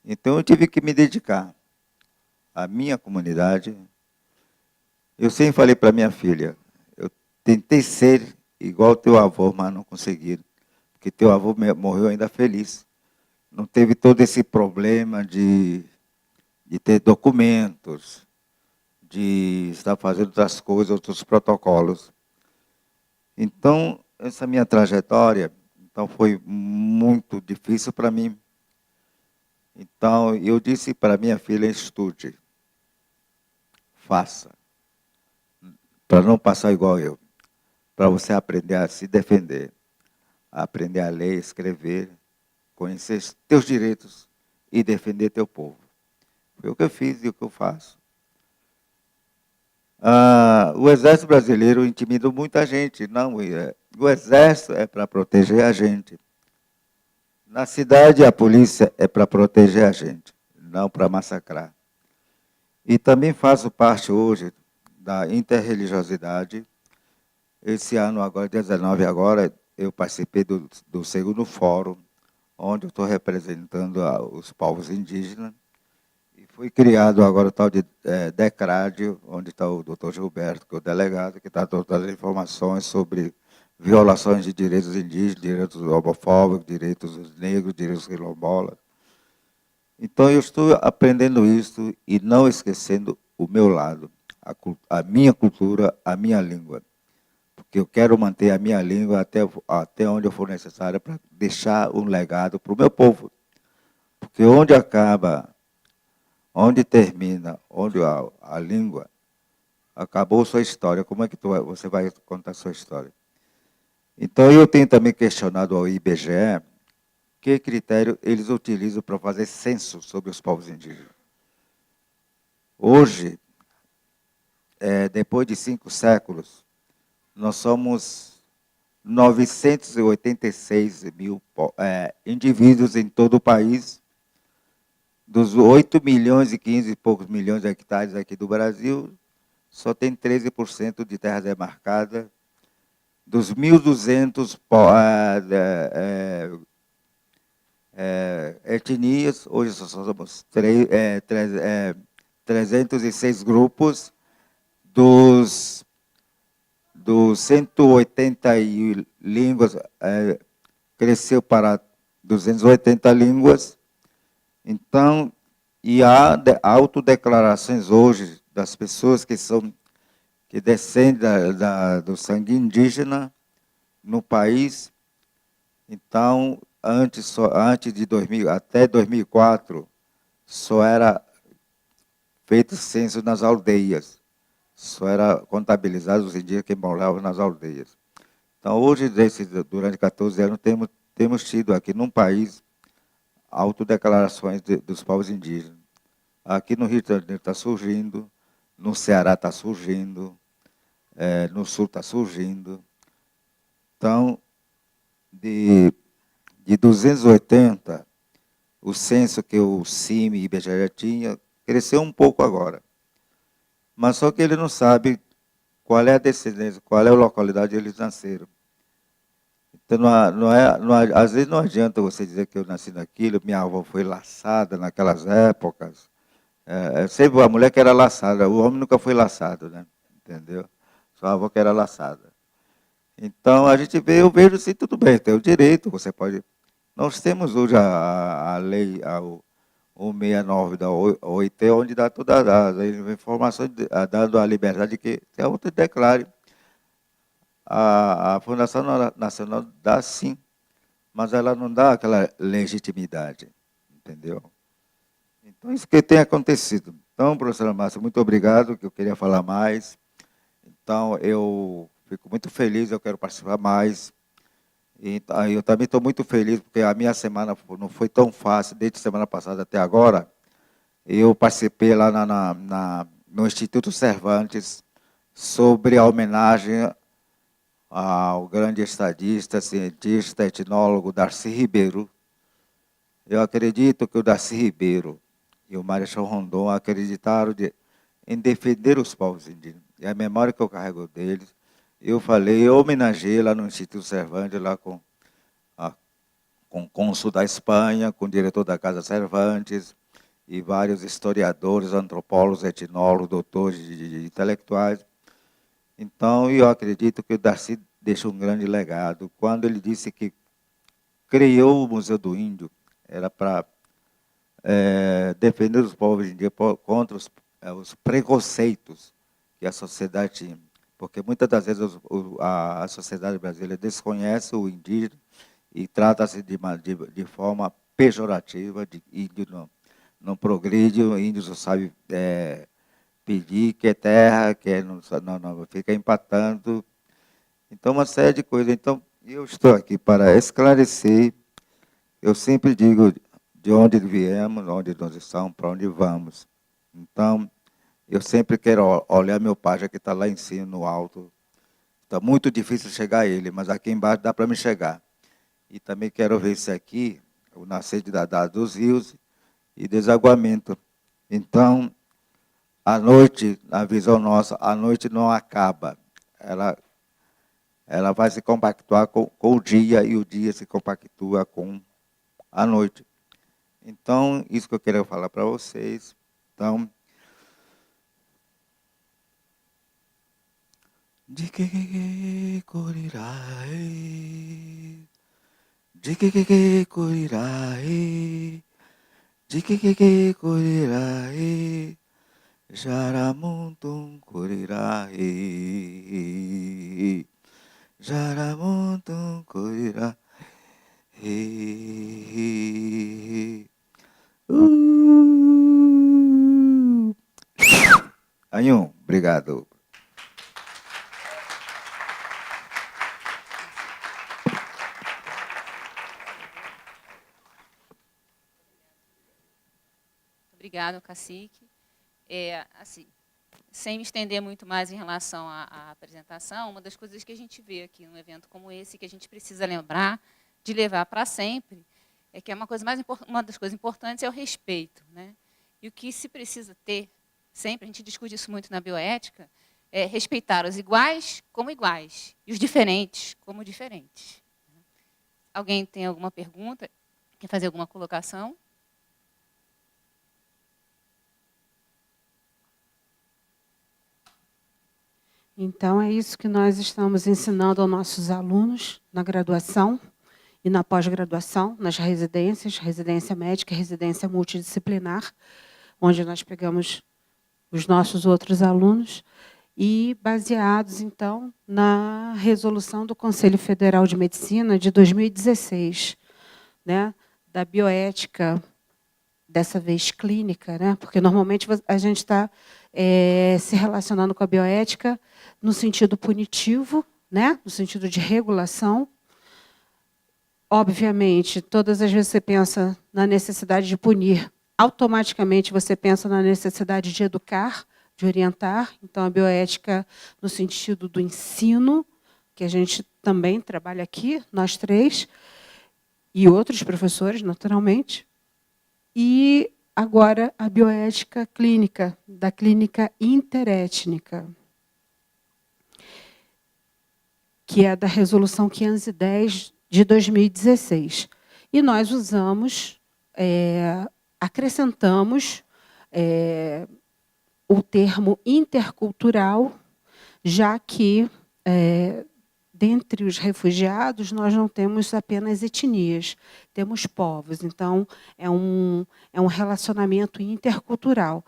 Então, eu tive que me dedicar à minha comunidade. Eu sempre falei para minha filha, eu tentei ser igual teu avô, mas não consegui. Porque teu avô morreu ainda feliz. Não teve todo esse problema de ter documentos, de estar fazendo outras coisas, outros protocolos. Então, essa minha trajetória foi muito difícil para mim. Então, eu disse para minha filha, estude, faça, para não passar igual eu, para você aprender a se defender, a aprender a ler, escrever, conhecer teus direitos e defender teu povo. Foi o que eu fiz e o que eu faço. O Exército Brasileiro intimidou muita gente. Não, o Exército é para proteger a gente. Na cidade, a polícia é para proteger a gente, não para massacrar. E também faço parte hoje da interreligiosidade. Esse ano, agora, 19 agora, eu participei do 2º fórum, onde eu estou representando os povos indígenas. E foi criado agora o tal de DECRAD, onde está o doutor Gilberto, que é o delegado, que está dando informações sobre violações de direitos indígenas, direitos homofóbicos, direitos dos negros, direitos quilombolas. Então, eu estou aprendendo isso e não esquecendo o meu lado, a minha cultura, a minha língua. que eu quero manter a minha língua até onde for necessário para deixar um legado para o meu povo. Porque onde acaba, onde termina, onde a língua, acabou sua história. Como é que você vai contar sua história? Então, eu tenho também questionado ao IBGE que critério eles utilizam para fazer censo sobre os povos indígenas. Hoje, depois de 5 séculos, nós somos 986 mil indivíduos em todo o país. Dos 8 milhões e 15 e poucos milhões de hectares aqui do Brasil, só tem 13% de terra demarcada. Dos 1.200 etnias, hoje só somos 306 grupos. Dos 180 línguas, cresceu para 280 línguas. Então, e há autodeclarações hoje das pessoas que descendem do sangue indígena no país. Então, antes de 2000, até 2004, só era feito censo nas aldeias. Só era contabilizado os indígenas que moravam nas aldeias. Então, hoje, durante 14 anos, temos tido aqui num país autodeclarações dos povos indígenas. Aqui no Rio de Janeiro está surgindo, no Ceará está surgindo, no Sul está surgindo. Então, de 280, o censo que o CIMI e IBGE já tinha, cresceu um pouco agora. Mas só que ele não sabe qual é a descendência, qual é a localidade onde eles nasceram. Então, às vezes não adianta você dizer que eu nasci naquilo, minha avó foi laçada naquelas épocas. Sempre a mulher que era laçada, o homem nunca foi laçado, né? Entendeu? Só a avó que era laçada. Então, eu vejo assim, tudo bem, tem o direito, você pode... Nós temos hoje a lei, o 69 da OIT, onde dá todas as informações, dando a liberdade de que a outra declare. A Fundação Nacional dá sim, mas ela não dá aquela legitimidade, entendeu? Então, isso que tem acontecido. Então, professora Márcia, muito obrigado, que eu queria falar mais. Então, eu fico muito feliz, eu quero participar mais. E eu também estou muito feliz, porque a minha semana não foi tão fácil, desde semana passada até agora. Eu participei lá no Instituto Cervantes, sobre a homenagem ao grande estadista, cientista, etnólogo Darcy Ribeiro. Eu acredito que o Darcy Ribeiro e o Marechal Rondon acreditaram em defender os povos indígenas. E a memória que eu carrego deles, eu homenageei lá no Instituto Cervantes, lá com o cônsul da Espanha, com o diretor da Casa Cervantes, e vários historiadores, antropólogos, etnólogos, doutores de intelectuais. Então, eu acredito que o Darcy deixou um grande legado. Quando ele disse que criou o Museu do Índio, era para defender os povos indígenas contra os preconceitos que a sociedade tinha. Porque muitas das vezes a sociedade brasileira desconhece o indígena e trata-se de forma pejorativa, de índio não progride, o índio só sabe pedir, quer terra, não fica empatando. Então, uma série de coisas. Então, eu estou aqui para esclarecer. Eu sempre digo de onde viemos, onde nós estamos, para onde vamos. Então, eu sempre quero olhar meu pai, já que está lá em cima, no alto. Está muito difícil chegar a ele, mas aqui embaixo dá para me chegar. E também quero ver se aqui, o nascer dos rios e desaguamento. Então, a noite, na visão nossa, a noite não acaba. Ela vai se compactuar com o dia e o dia se compactua com a noite. Então, isso que eu queria falar para vocês. Então, de que corirai, de que corirai, de que corirai, jaramuntum corirai. Jaramontum coirá. Anhum, obrigado. Obrigado, cacique. Assim, sem me estender muito mais em relação à apresentação, uma das coisas que a gente vê aqui num evento como esse, que a gente precisa lembrar de levar para sempre, é que uma das coisas importantes é o respeito, né? E o que se precisa ter, sempre, a gente discute isso muito na bioética, é respeitar os iguais como iguais e os diferentes como diferentes. Alguém tem alguma pergunta? Quer fazer alguma colocação? Então, é isso que nós estamos ensinando aos nossos alunos na graduação e na pós-graduação, nas residências, residência médica e residência multidisciplinar, onde nós pegamos os nossos outros alunos, e baseados, então, na resolução do Conselho Federal de Medicina de 2016, né, da bioética, dessa vez clínica, né, porque normalmente a gente está se relacionando com a bioética no sentido punitivo, né, no sentido de regulação. Obviamente, todas as vezes você pensa na necessidade de punir, automaticamente você pensa na necessidade de educar, de orientar. Então, a bioética no sentido do ensino, que a gente também trabalha aqui, nós três, e outros professores, naturalmente. E agora a bioética clínica, da clínica interétnica, que é da Resolução 510 de 2016. E nós usamos, acrescentamos o termo intercultural, já que, dentre os refugiados, nós não temos apenas etnias, temos povos. Então, é um relacionamento intercultural.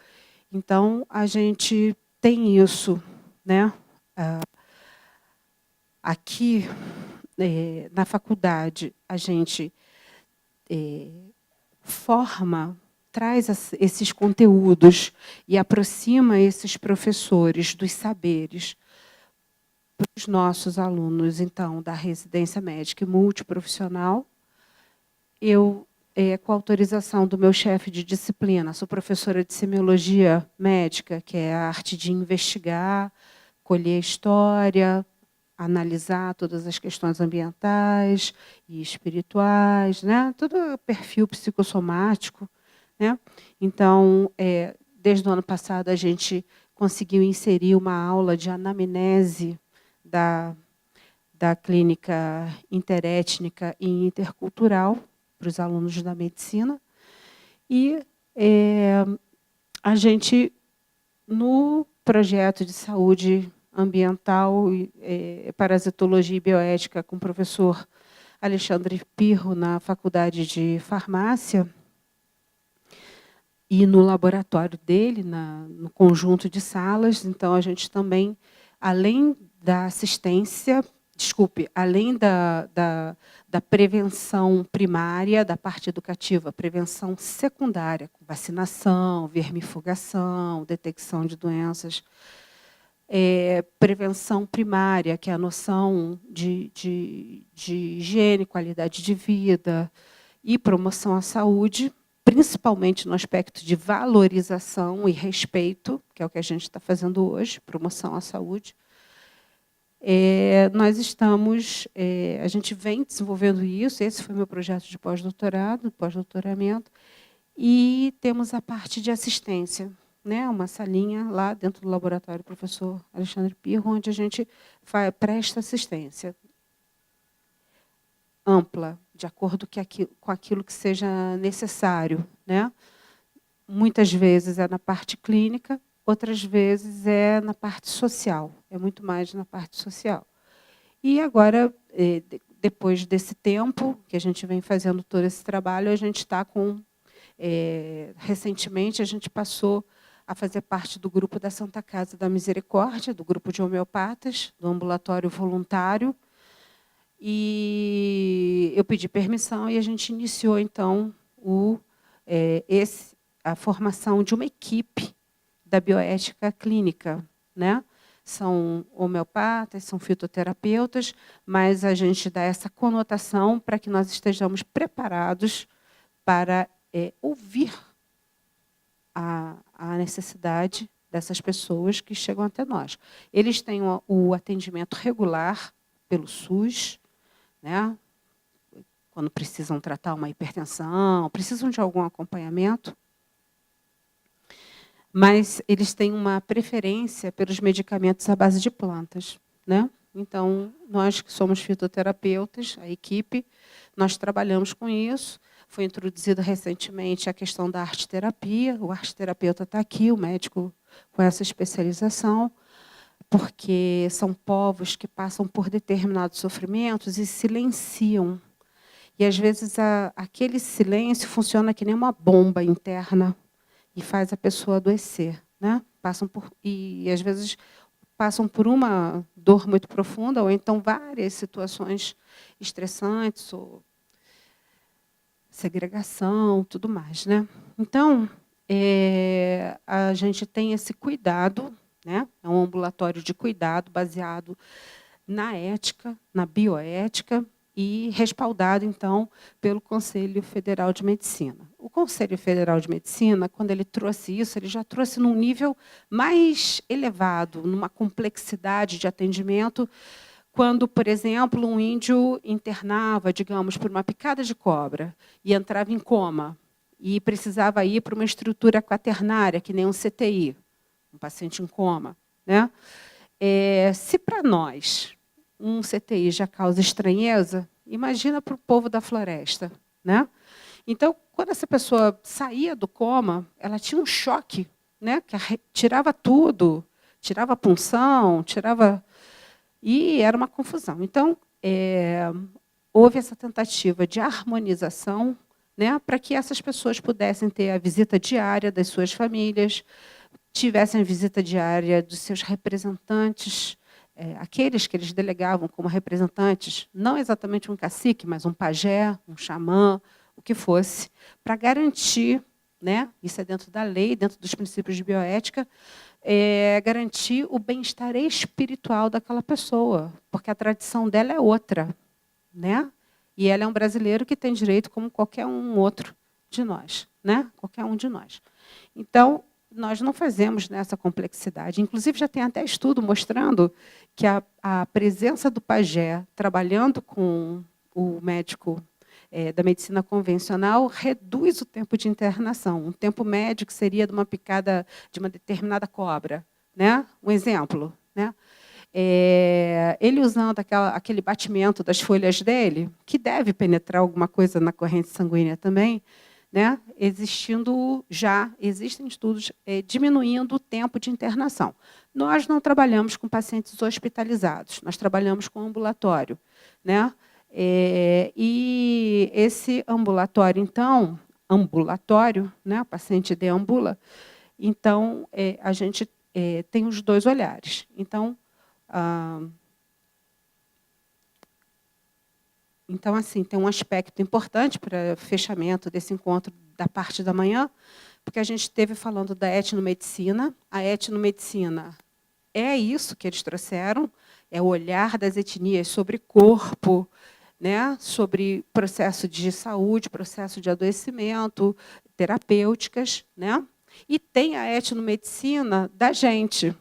Então, a gente tem isso, né? Aqui, na faculdade, a gente traz esses conteúdos e aproxima esses professores dos saberes para os nossos alunos, então, da residência médica e multiprofissional. Eu, com a autorização do meu chefe de disciplina, sou professora de semiologia médica, que é a arte de investigar, colher história, analisar todas as questões ambientais e espirituais, né? Todo o perfil psicossomático, né? Então, desde o ano passado, a gente conseguiu inserir uma aula de anamnese da clínica interétnica e intercultural para os alunos da medicina. E a gente, no projeto de saúde ambiental, parasitologia e bioética com o professor Alexandre Pirro, na Faculdade de Farmácia, e no laboratório dele, no conjunto de salas. Então, a gente também, além da assistência, além da prevenção primária, da parte educativa, prevenção secundária, com vacinação, vermifugação, detecção de doenças, prevenção primária, que é a noção de higiene, qualidade de vida e promoção à saúde, principalmente no aspecto de valorização e respeito, que é o que a gente está fazendo hoje, promoção à saúde. Nós estamos, a gente vem desenvolvendo isso, esse foi meu projeto de pós-doutorado, pós-doutoramento, e temos a parte de assistência, né, uma salinha lá dentro do laboratório do professor Alexandre Pirro, onde a gente presta assistência ampla, de acordo com aquilo que seja necessário, né? Muitas vezes é na parte clínica, outras vezes é na parte social, é muito mais na parte social. E agora, depois desse tempo que a gente vem fazendo todo esse trabalho, a gente está com... recentemente, a gente passou a fazer parte do grupo da Santa Casa da Misericórdia, do grupo de homeopatas, do ambulatório voluntário, E eu pedi permissão e a gente iniciou, então, a formação de uma equipe da bioética clínica, né? São homeopatas, são fitoterapeutas, mas a gente dá essa conotação para que nós estejamos preparados para ouvir a necessidade dessas pessoas que chegam até nós. Eles têm o atendimento regular pelo SUS, né? Quando precisam tratar uma hipertensão, precisam de algum acompanhamento, mas eles têm uma preferência pelos medicamentos à base de plantas, né? Então, nós que somos fitoterapeutas, a equipe, nós trabalhamos com isso. Foi introduzida recentemente a questão da arte-terapia. O arte-terapeuta está aqui, o médico com essa especialização, porque são povos que passam por determinados sofrimentos e silenciam. E, às vezes, aquele silêncio funciona que nem uma bomba interna e faz a pessoa adoecer, né? E, às vezes, passam por uma dor muito profunda, ou então várias situações estressantes, ou segregação, tudo mais, né? Então, a gente tem esse cuidado, né? É um ambulatório de cuidado baseado na ética, na bioética, e respaldado, então, pelo Conselho Federal de Medicina. O Conselho Federal de Medicina, quando ele trouxe isso, ele já trouxe num nível mais elevado, numa complexidade de atendimento, quando, por exemplo, um índio internava, digamos, por uma picada de cobra e entrava em coma e precisava ir para uma estrutura quaternária, que nem um CTI, um paciente em coma, né? Se para nós um CTI já causa estranheza, imagina para o povo da floresta, né? Então, quando essa pessoa saía do coma, ela tinha um choque, né? Que tirava tudo, tirava a punção, e era uma confusão. Então, houve essa tentativa de harmonização, né? Para que essas pessoas pudessem ter a visita diária das suas famílias, tivessem a visita diária dos seus representantes, aqueles que eles delegavam como representantes, não exatamente um cacique, mas um pajé, um xamã, o que fosse, para garantir, né, isso é dentro da lei, dentro dos princípios de bioética, garantir o bem-estar espiritual daquela pessoa, porque a tradição dela é outra, né? E ela é um brasileiro que tem direito como qualquer um outro de nós, né? Qualquer um de nós. Então, nós não fazemos nessa complexidade. Inclusive, já tem até estudo mostrando que a presença do pajé trabalhando com o médico da medicina convencional reduz o tempo de internação. Um tempo médio que seria de uma picada de uma determinada cobra, né? Um exemplo, né? Ele usando aquele batimento das folhas dele, que deve penetrar alguma coisa na corrente sanguínea também, né? Existem estudos diminuindo o tempo de internação. Nós não trabalhamos com pacientes hospitalizados, nós trabalhamos com ambulatório, né? E esse ambulatório, então, né? O paciente deambula, então, a gente tem os dois olhares. Então, assim, tem um aspecto importante para o fechamento desse encontro da parte da manhã, porque a gente esteve falando da etnomedicina. A etnomedicina é isso que eles trouxeram, é o olhar das etnias sobre corpo, né, sobre processo de saúde, processo de adoecimento, terapêuticas, né? E tem a etnomedicina da gente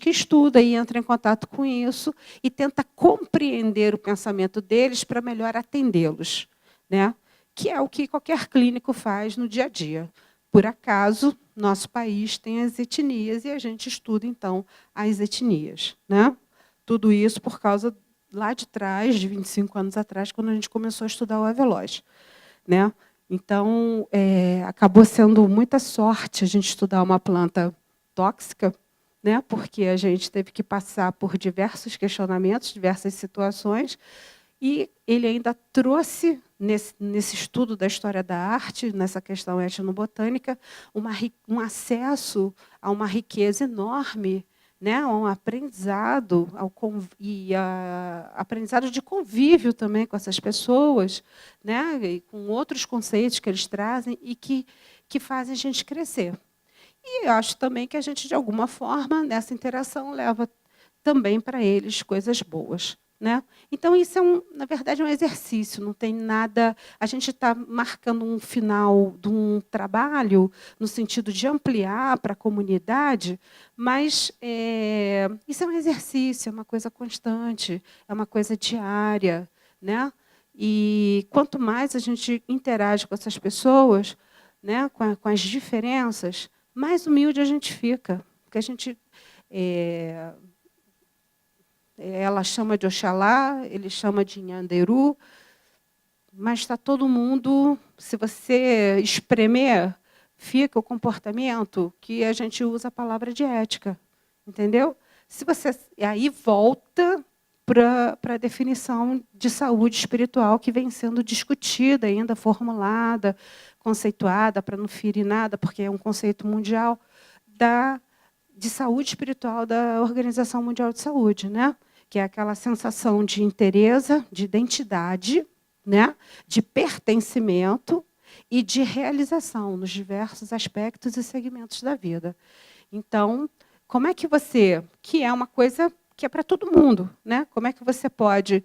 que estuda e entra em contato com isso e tenta compreender o pensamento deles para melhor atendê-los, né? Que é o que qualquer clínico faz no dia a dia. Por acaso, nosso país tem as etnias e a gente estuda, então, as etnias, né? Tudo isso por causa, lá de trás, de 25 anos atrás, quando a gente começou a estudar o Aveloz, né? Então, acabou sendo muita sorte a gente estudar uma planta tóxica, né? Porque a gente teve que passar por diversos questionamentos, diversas situações, e ele ainda trouxe, nesse estudo da história da arte, nessa questão etnobotânica, um acesso a uma riqueza enorme né, um aprendizado aprendizado de convívio também com essas pessoas, né, e com outros conceitos que eles trazem e que fazem a gente crescer. E eu acho também que a gente, de alguma forma, nessa interação, leva também para eles coisas boas. Né? Então, isso na verdade, é um exercício, não tem nada. A gente está marcando um final de um trabalho no sentido de ampliar para a comunidade, mas isso é um exercício, é uma coisa constante, é uma coisa diária. Né? E quanto mais a gente interage com essas pessoas, né, com as diferenças, mais humilde a gente fica. Porque a gente. Ela chama de Oxalá, ele chama de Nhanderu, mas está todo mundo, se você espremer, fica o comportamento que a gente usa a palavra de ética, entendeu? Se você aí volta para a definição de saúde espiritual que vem sendo discutida ainda, formulada, conceituada, para não ferir nada, porque é um conceito mundial de saúde espiritual da Organização Mundial de Saúde, né? Que é aquela sensação de inteireza, de identidade, né? De pertencimento e de realização nos diversos aspectos e segmentos da vida. Então, como é que você, que é uma coisa que é para todo mundo, né? Como é que você pode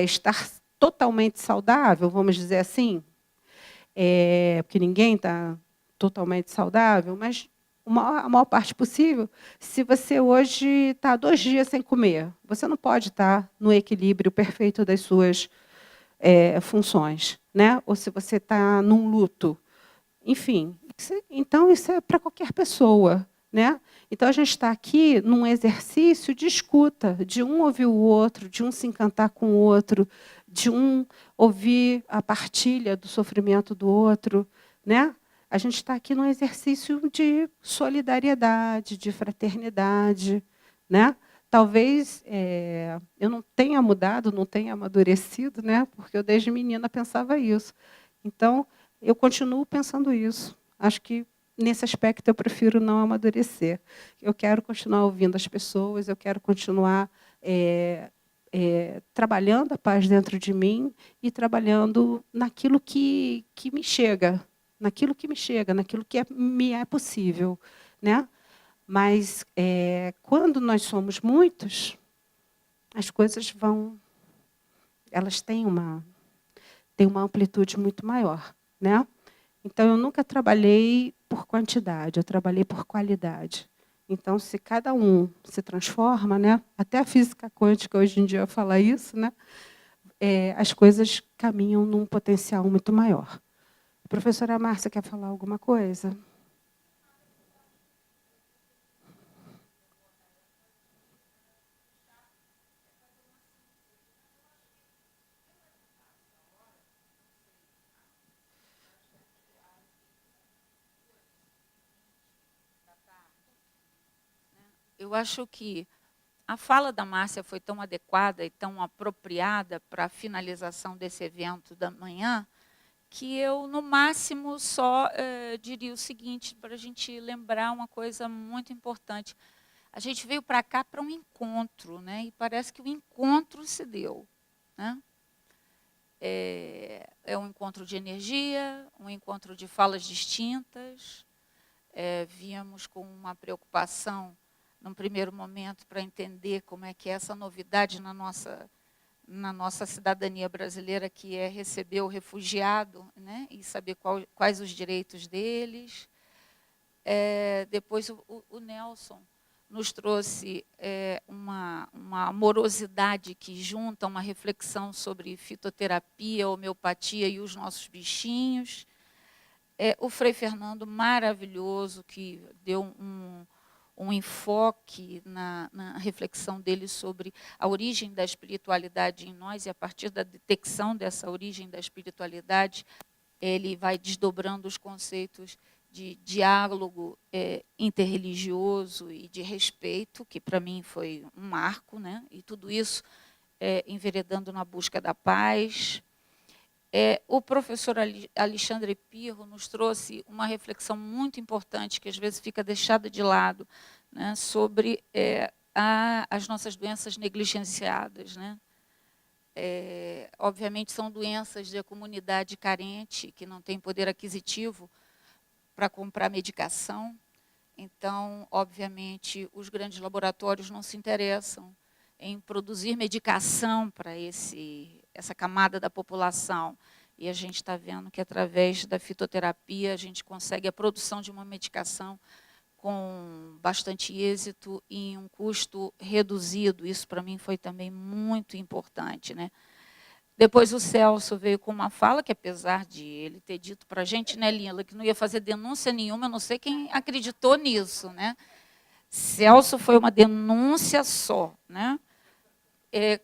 estar totalmente saudável, vamos dizer assim? Porque ninguém está totalmente saudável, mas a maior parte possível, se você hoje está 2 dias sem comer, você não pode estar no equilíbrio perfeito das suas funções. Né? Ou se você está num luto. Enfim, então isso é para qualquer pessoa. Né? Então, a gente está aqui num exercício de escuta, de um ouvir o outro, de um se encantar com o outro, de um ouvir a partilha do sofrimento do outro. Né? A gente está aqui num exercício de solidariedade, de fraternidade. Né? Talvez eu não tenha mudado, não tenha amadurecido, né? Porque eu, desde menina, pensava isso. Então, eu continuo pensando isso. Acho que, nesse aspecto, eu prefiro não amadurecer. Eu quero continuar ouvindo as pessoas, eu quero continuar trabalhando a paz dentro de mim e trabalhando naquilo que me chega, naquilo que me é possível. Né? Mas, quando nós somos muitos, as coisas elas têm uma amplitude muito maior. Né? Então, eu nunca trabalhei por quantidade, eu trabalhei por qualidade. Então, se cada um se transforma, né? Até a física quântica hoje em dia fala isso, né? As coisas caminham num potencial muito maior. A professora Márcia quer falar alguma coisa? Eu acho que a fala da Márcia foi tão adequada e tão apropriada para a finalização desse evento da manhã, que eu, no máximo, só diria o seguinte, para a gente lembrar uma coisa muito importante. A gente veio para cá para um encontro, né? E parece que o encontro se deu. Né? É um encontro de energia, um encontro de falas distintas. Víamos com uma preocupação, num primeiro momento, para entender como é que é essa novidade na nossa cidadania brasileira, que é receber o refugiado, né, e saber quais os direitos deles. Depois, o Nelson nos trouxe uma amorosidade que junta uma reflexão sobre fitoterapia, homeopatia e os nossos bichinhos. O Frei Fernando, maravilhoso, que deu um enfoque na reflexão dele sobre a origem da espiritualidade em nós, e a partir da detecção dessa origem da espiritualidade, ele vai desdobrando os conceitos de diálogo interreligioso e de respeito, que para mim foi um marco, né? E tudo isso enveredando na busca da paz. O professor Alexandre Pirro nos trouxe uma reflexão muito importante, que às vezes fica deixada de lado, né, sobre as nossas doenças negligenciadas, né? Obviamente, são doenças da comunidade carente, que não tem poder aquisitivo para comprar medicação. Então, obviamente, os grandes laboratórios não se interessam em produzir medicação para essa camada da população. E a gente está vendo que, através da fitoterapia, a gente consegue a produção de uma medicação com bastante êxito e em um custo reduzido. Isso, para mim, foi também muito importante, né? Depois o Celso veio com uma fala que, apesar de ele ter dito para a gente, né, Lila, que não ia fazer denúncia nenhuma, eu não sei quem acreditou nisso, né? Celso foi uma denúncia só, né?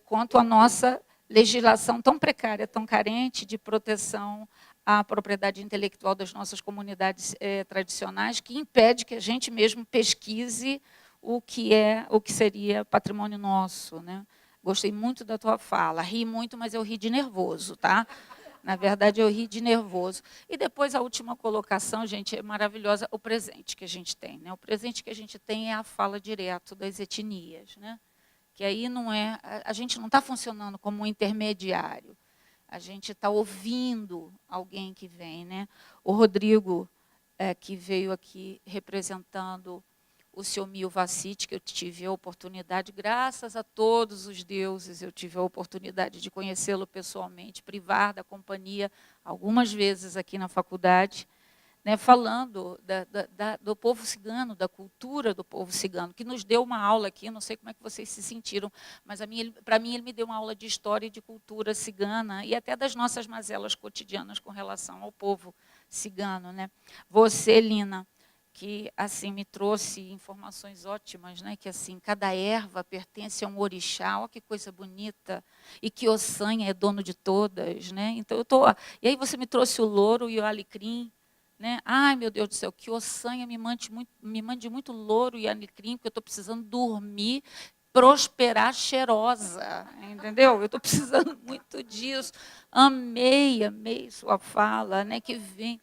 Quanto à nossa legislação tão precária, tão carente de proteção à propriedade intelectual das nossas comunidades tradicionais, que impede que a gente mesmo pesquise o que seria patrimônio nosso, né? Gostei muito da tua fala, ri muito, mas eu ri de nervoso, tá? Na verdade, eu ri de nervoso. E depois a última colocação, gente, é maravilhosa, o presente que a gente tem, né? O presente que a gente tem é a fala direto das etnias, né? Que aí não é, a gente não está funcionando como um intermediário. A gente está ouvindo alguém que vem, né? O Rodrigo, que veio aqui representando o senhor Mil Vacite, que eu tive a oportunidade, graças a todos os deuses, eu tive a oportunidade de conhecê-lo pessoalmente, privar da companhia algumas vezes aqui na faculdade, né, falando do povo cigano, da cultura do povo cigano, que nos deu uma aula aqui, não sei como é que vocês se sentiram, mas para mim ele me deu uma aula de história e de cultura cigana, e até das nossas mazelas cotidianas com relação ao povo cigano, né? Você, Lina, que assim me trouxe informações ótimas, né? Que assim cada erva pertence a um orixá, olha que coisa bonita, e que Ossanha é dono de todas, né? Então e aí você me trouxe o louro e o alecrim, né? Ai, meu Deus do céu, que Ossanha me mande muito louro e alecrim, porque eu estou precisando dormir, prosperar cheirosa, entendeu? Eu estou precisando muito disso. Amei sua fala, né? Que vem.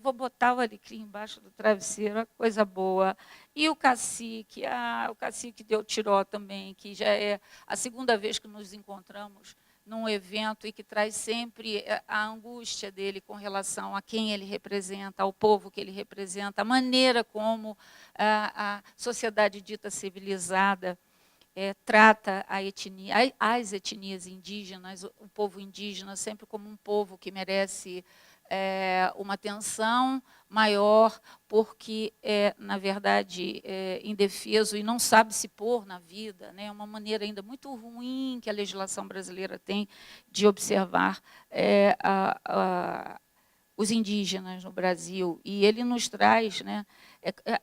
Vou botar o alecrim embaixo do travesseiro, uma coisa boa. E o cacique deu tiró também, que já é a segunda vez que nos encontramos num evento e que traz sempre a angústia dele com relação a quem ele representa, ao povo que ele representa, a maneira como a sociedade dita civilizada trata as etnias indígenas, o povo indígena, sempre como um povo que merece uma atenção maior, porque na verdade, indefeso e não sabe se pôr na vida. Né? É uma maneira ainda muito ruim que a legislação brasileira tem de observar os indígenas no Brasil. E ele nos traz, né,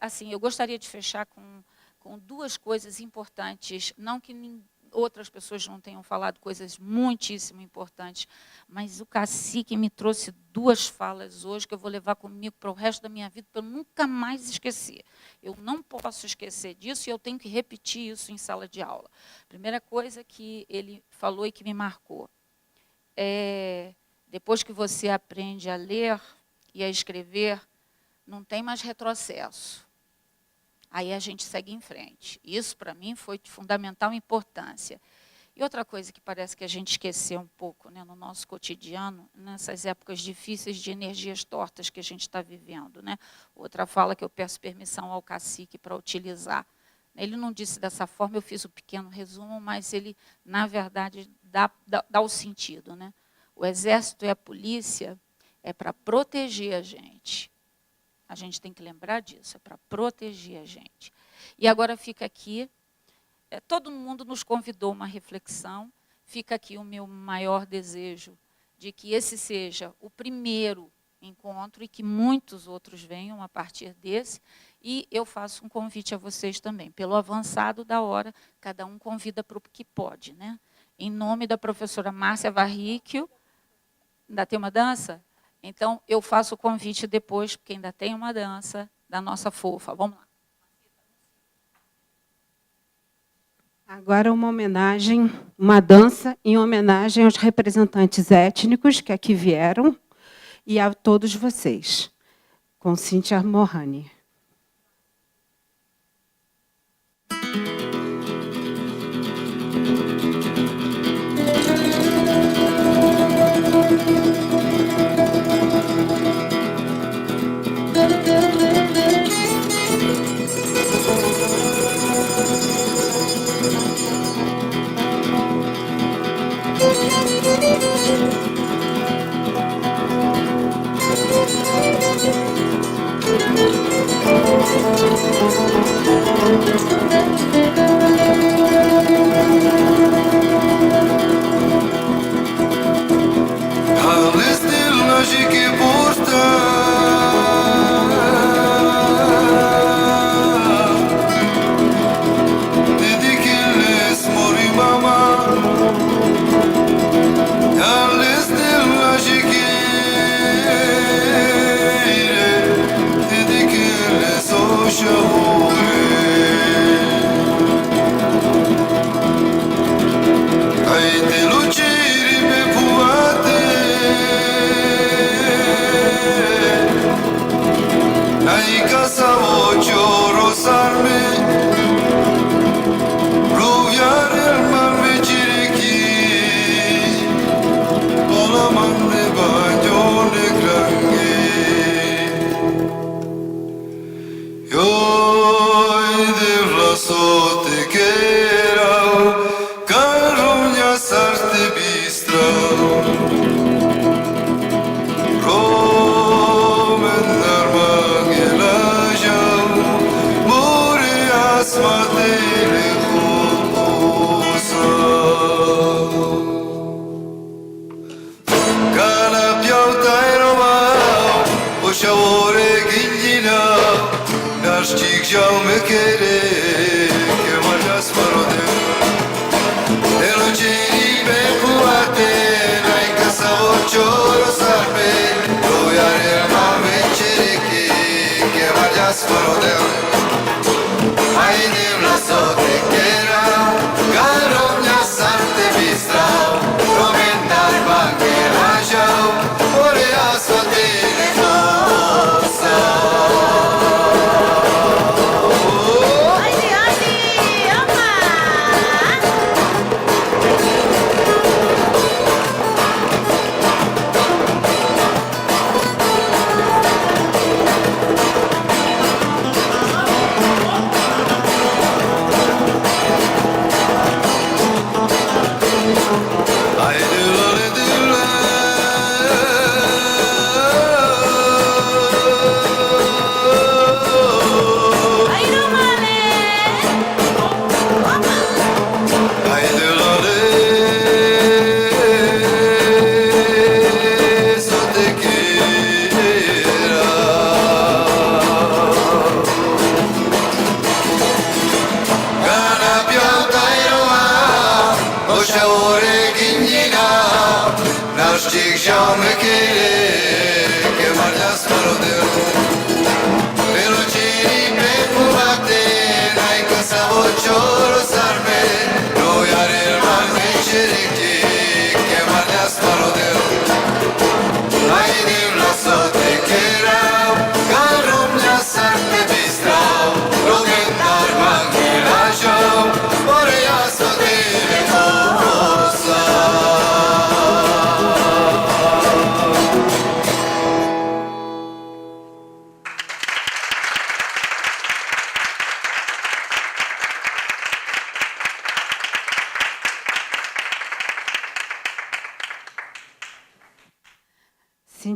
assim, eu gostaria de fechar com duas coisas importantes, não que outras pessoas não tenham falado coisas muitíssimo importantes, mas o cacique me trouxe duas falas hoje que eu vou levar comigo para o resto da minha vida, para eu nunca mais esquecer. Eu não posso esquecer disso e eu tenho que repetir isso em sala de aula. Primeira coisa que ele falou e que me marcou, depois que você aprende a ler e a escrever, não tem mais retrocesso. Aí a gente segue em frente. Isso, para mim, foi de fundamental importância. E outra coisa que parece que a gente esqueceu um pouco, né, no nosso cotidiano, nessas épocas difíceis de energias tortas que a gente está vivendo. Né? Outra fala que eu peço permissão ao cacique para utilizar. Ele não disse dessa forma, eu fiz um pequeno resumo, mas ele, na verdade, dá o sentido. Né? O exército e a polícia é para proteger a gente. A gente tem que lembrar disso, é para proteger a gente. E agora fica aqui, todo mundo nos convidou a uma reflexão, fica aqui o meu maior desejo de que esse seja o primeiro encontro e que muitos outros venham a partir desse, e eu faço um convite a vocês também. Pelo avançado da hora, cada um convida para o que pode. Né? Em nome da professora Márcia Varríquio, ainda tem uma dança? Então, eu faço o convite depois, porque ainda tem uma dança da nossa fofa. Vamos lá. Agora uma dança em homenagem aos representantes étnicos que aqui vieram e a todos vocês, com Cíntia Morrani.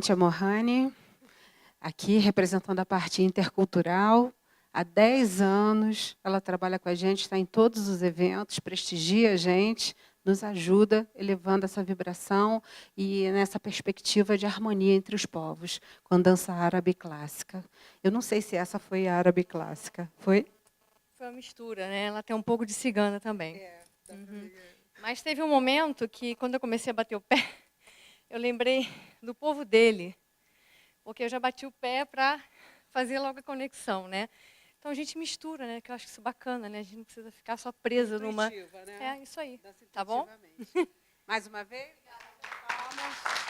Cíntia Morrani, aqui representando a parte intercultural. Há 10 anos ela trabalha com a gente, está em todos os eventos, prestigia a gente, nos ajuda elevando essa vibração e nessa perspectiva de harmonia entre os povos, com dança árabe clássica. Eu não sei se essa foi a árabe clássica. Foi? Foi uma mistura, né? Ela tem um pouco de cigana também. Mas teve um momento que, quando eu comecei a bater o pé, eu lembrei do povo dele, porque eu já bati o pé para fazer logo a conexão, né? Então a gente mistura, né? Que eu acho isso bacana, né? A gente não precisa ficar só presa numa. Né? É isso aí. Tá bom? Mais uma vez. Palmas.